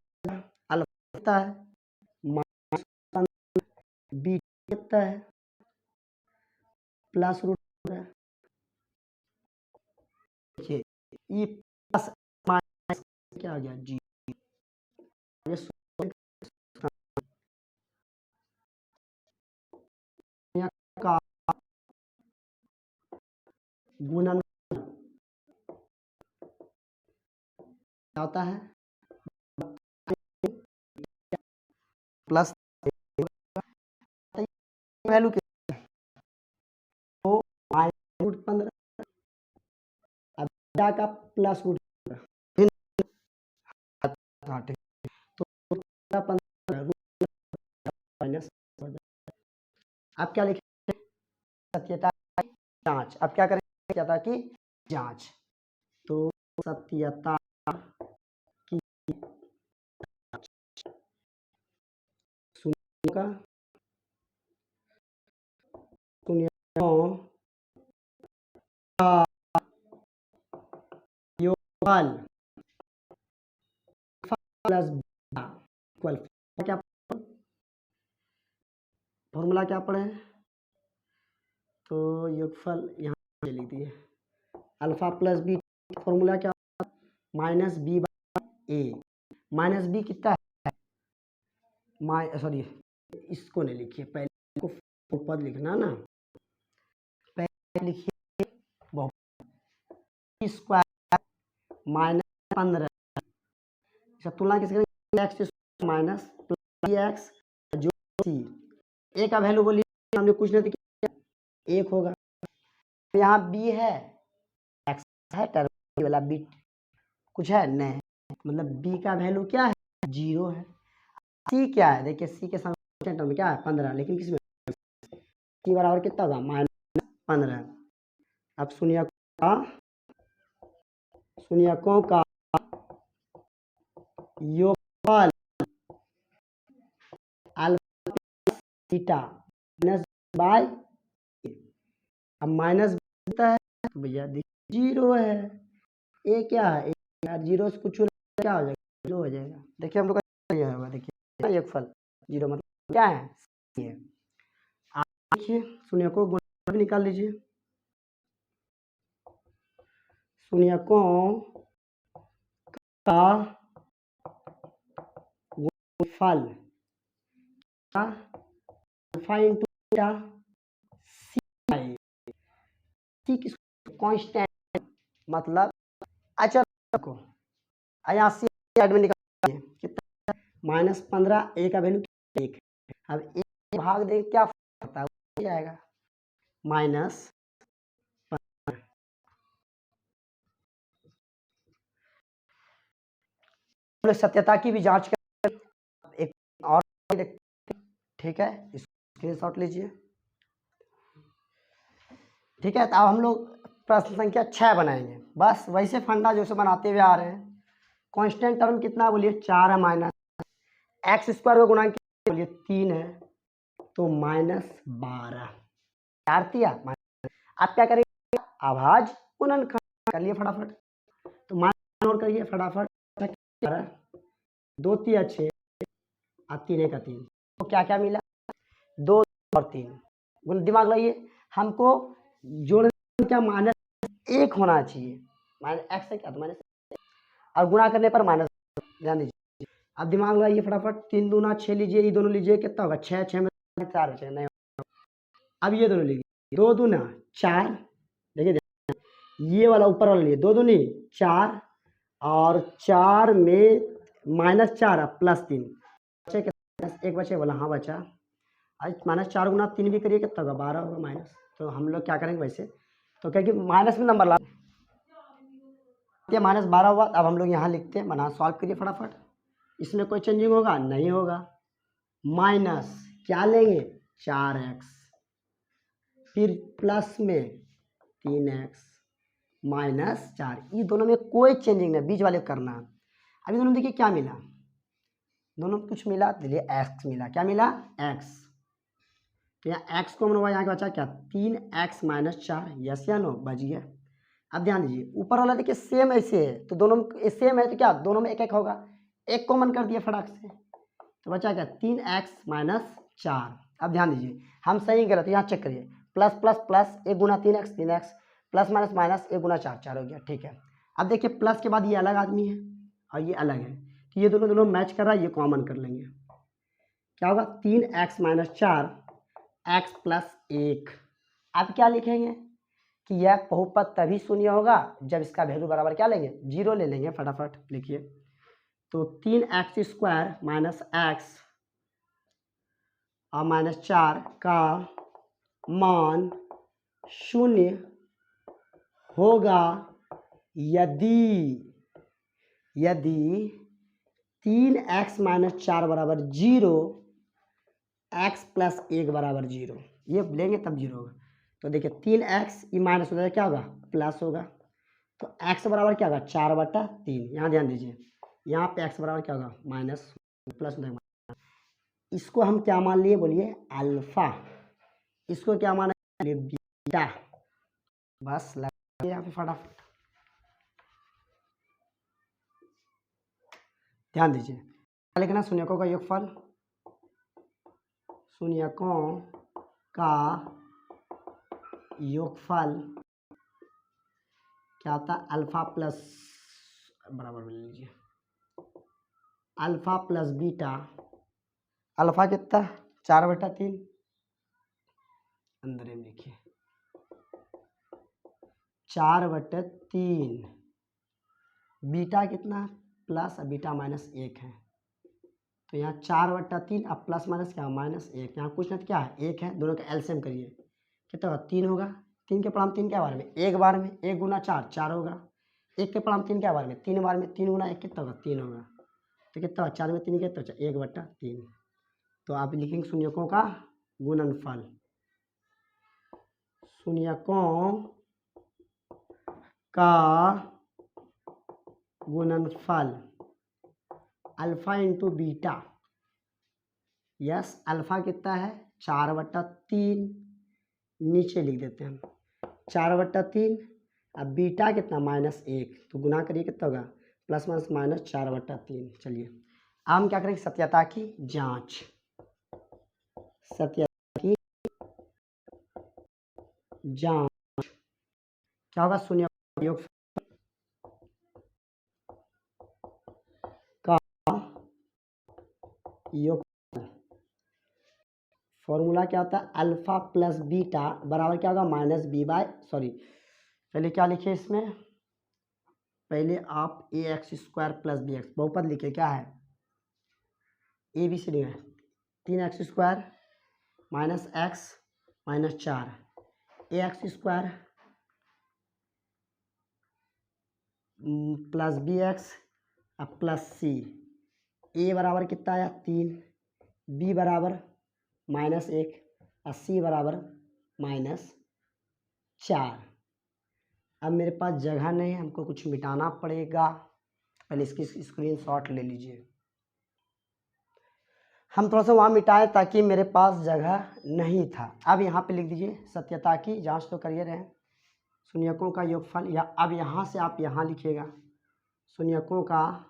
अल्फा है माइनस बी कितना है प्लस √, देखिए ई प्लस माइनस क्या आ गया जी, का गुणन क्या होता है प्लस वैल्यू तो √15, अब का प्लस √, माइनस। अब क्या लिखें? सत्यता जांच। अब क्या करेंगे? सत्यता की जांच। तो सत्यता की सुनिएगा, योगफल प्लस इक्वल क्या फॉर्मूला क्या पढ़े? तो योगफल यहाँ लिख दिए। अल्फा प्लस बी फॉर्मूला क्या? Minus B by a. Minus b कितना है? सॉरी, इसको नहीं लिखिए, पहले को पद लिखना ना। पहले लिखिए बहुपद स्क्वायर माइनस 15। इसका तुलना किसके करेंगे? एक्स माइनस प्लस एक्स जो सी। ए का वैल्यू बोलिए, हमने कुछ नहीं किया, एक होगा। यहाँ बी है, एक्स है, टर्म वाला बी कुछ है नहीं, मतलब बी का वैल्यू क्या है? 0 है। सी क्या है? देखिए सी के सामने टर्म क्या है? 15, लेकिन किसमें सी बराबर कितना होगा? माइनस 15। अब शून्यकों का योगफल अल्फा थीटा माइनस बाय। अब माइनस होता है तो भैया देखिए 0 है। ए क्या है? यार 0 से कुछ क्या हो जाएगा? 0 हो जाएगा। देखिए हम लोग का ये होगा, देखिए योगफल 0 मतलब क्या है? ये आप देखिए शून्यकों गुणा भी निकाल लीजिए। शून्यकों का गुणनफल अल्फा इंटू बीटा सी किसको? कांस्टेंट मतलब अचर को। यहाँ सी साइड में निकाल कितना? माइनस 15। ए का वैल्यू 1। अब एक भाग दे क्या होता है? हो जाएगा माइनस। सत्यता की भी जांच कर एक और, ठीक है, स्क्रीनशॉट लीजिए। ठीक है, तो अब हम लोग प्रश्न संख्या 6 बनाएंगे। बस वैसे फंडा जैसे बनाते हुए आ रहे हैं। कांस्टेंट टर्म कितना बोलिए? 4 है, माइनस एक्स स्क्वायर का गुणांक बोलिए 3 है, तो माइनस 12। आप क्या करेंगे? अभाज्य गुणनखंड कर लिए फटाफट, तो माइनस नोट करिए फटाफट। 2 3 6 और 3 1 3, तो क्या क्या मिला? 2 और 3। दिमाग लगाइए, हमको जोड़ने क्या? माइनस 1 होना चाहिए। माइनस एक्स है क्या? तो माइनस, और गुणा करने पर माइनस। ध्यान दीजिए, अब दिमाग लगाइए फटाफट। 3 दूना 6 लीजिए, ये दोनों लीजिए, कितना होगा? 6 6 में 4 6 नहीं। अब ये दोनों लीजिए, 2 दूना 4, देखिए ये वाला ऊपर वाला लिए, 2 दूनी 4 और 4 में माइनस 4 प्लस 3 बचे, एक बचे बोला, हाँ बचा। आज माइनस 4 गुना 3 भी करिए, कितना होगा? 12 होगा माइनस। तो हम लोग क्या करेंगे वैसे, तो क्या कि माइनस में नंबर ला, माइनस 12 हुआ। अब हम लोग यहाँ लिखते हैं, बना सॉल्व करिए फटाफट। इसमें कोई चेंजिंग होगा? नहीं होगा। माइनस क्या लेंगे? 4x, फिर प्लस में 3x माइनस 4। ये दोनों में कोई चेंजिंग नहीं, बीच वाले करना। अभी दोनों देखिए क्या मिला, दोनों में कुछ मिला, देखिए x मिला। क्या मिला? x। तो यहाँ x को हम लोग यहाँ बचा क्या? 3x माइनस 4, यस या नो? बच गया। अब ध्यान दीजिए, ऊपर वाला देखिए सेम ऐसे है, तो दोनों सेम है, तो क्या दोनों में एक एक होगा, एक कॉमन कर दिया फटाक से, तो बचा क्या? 3x minus 4। अब ध्यान दीजिए, हम सही गलत यहाँ चेक करिए। प्लस प्लस प्लस 1 गुना 3x 3x, plus minus minus 1 गुना 4 4 हो गया। ठीक है, अब देखिए प्लस के बाद ये अलग आदमी है और ये अलग है, तो ये दोनों दोनों मैच कर रहा है, ये कॉमन कर लेंगे। क्या होगा? 3x minus 4 x plus 1। अब क्या लिखेंगे कि यह बहुपद तभी शून्य होगा जब इसका वैल्यू बराबर क्या लेंगे? 0 ले लेंगे। फटाफट लिखिए, तो 3x स्क्वायर माइनस x और माइनस 4 का मान शून्य होगा यदि 3x माइनस 4 बराबर 0, x प्लस 1 बराबर 0, ये लेंगे तब 0 होगा। तो देखिए 3x ये माइनस हो जाएगा, क्या होगा प्लस होगा, तो x बराबर क्या होगा 4/3। यहाँ ध्यान दीजिए, यहाँ पे x बराबर क्या होगा माइनस प्लस हो जाएगा। इसको हम क्या मान लिए बोलिए अल्फा, इसको क्या माना बीटा, बस लगाइए यहाँ पे फटाफट। ध्यान दीजिए क्या लिखना, शून्यकों का योगफल, शून्यकों का योगफल क्या होता है अल्फा प्लस बराबर ले लीजिए अल्फा प्लस बीटा, अल्फा कितना 4/3, अंदर में लिखिए 4/3, बीटा कितना प्लस बीटा माइनस 1 है, तो यहाँ 4/3 अब प्लस माइनस क्या -1, यहाँ कुछ नहीं क्या है 1 है, दोनों का एलसीएम करिए कितना होगा 3 होगा, 3 के पड़ाम 3 क्या बार में 1 बार में, 1 गुना 4 4 होगा, 1 के पड़ाम 3 क्या बार में 3 बार में, 3 गुना 1 कितना होगा 3 होगा, तो कितना होगा 4 में 3 कितना होगा 1/3। तो आप लिखेंगे शून्यकों का गुणनफल, शून्यकों का गुणनफल alpha into beta, yes alpha कितना है 4/3, नीचे लिख देते हैं हम 4/3, अब बीटा कितना -1, तो गुना करिए कितना होगा प्लस माइनस -4/3। चलिए अब हम क्या करेंगे सत्यता की जांच, सत्यता की जांच क्या होगा शून्य योग का योग, फॉर्मूला क्या होता है अल्फा प्लस बीटा बराबर क्या होगा पहले क्या लिखे इसमें, पहले आप ax² प्लस bx बहुपद लिखे, क्या है ABCD है 3x² minus x minus 4 ax² plus bx plus c, a बराबर कितना आया 3, b बराबर -1 और c बराबर -4। अब मेरे पास जगह नहीं है, हमको कुछ मिटाना पड़ेगा, पहले इसकी स्क्रीनशॉट ले लीजिए। हम थोड़ा सा वहाँ मिटाए ताकि मेरे पास जगह नहीं था। अब यहाँ पे लिख दीजिए सत्यता की जांच तो करिए रहे, शून्यकों का योगफल, या अब यहाँ से आप यहाँ लिखिएगा शून्यकों का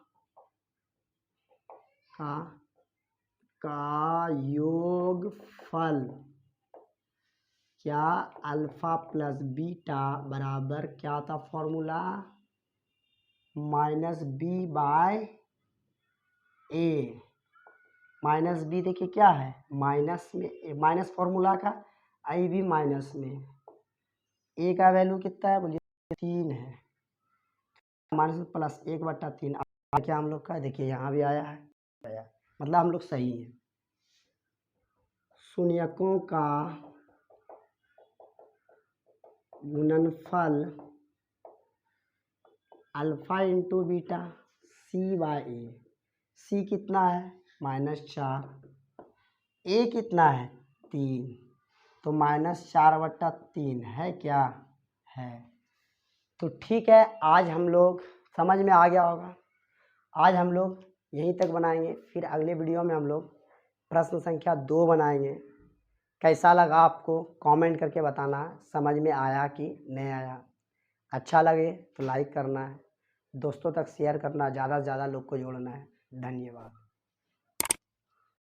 योगफल क्या अल्फा प्लस बीटा बराबर क्या था फॉर्मूला -b/a, -b देखिए क्या है माइनस में, माइनस फॉर्मूला का आई भी माइनस में, a का वैल्यू कितना है बोलिए 3 है, माइनस प्लस 1/3 क्या हम लोग का देखिए यहाँ भी आया है, मतलब हम लोग सही हैं। शून्यकों का गुणनफल alpha into beta c/a, c कितना है -4, a कितना है 3, तो -4/3 है क्या है। तो ठीक है, आज हम लोग समझ में आ गया होगा, आज हम लोग यहीं तक बनाएंगे, फिर अगले वीडियो में हम लोग प्रश्न संख्या 2 बनाएंगे। कैसा लगा आपको कमेंट करके बताना, समझ में आया कि नहीं आया, अच्छा लगे तो लाइक करना है, दोस्तों तक शेयर करना, ज़्यादा से ज़्यादा लोग को जोड़ना है। धन्यवाद।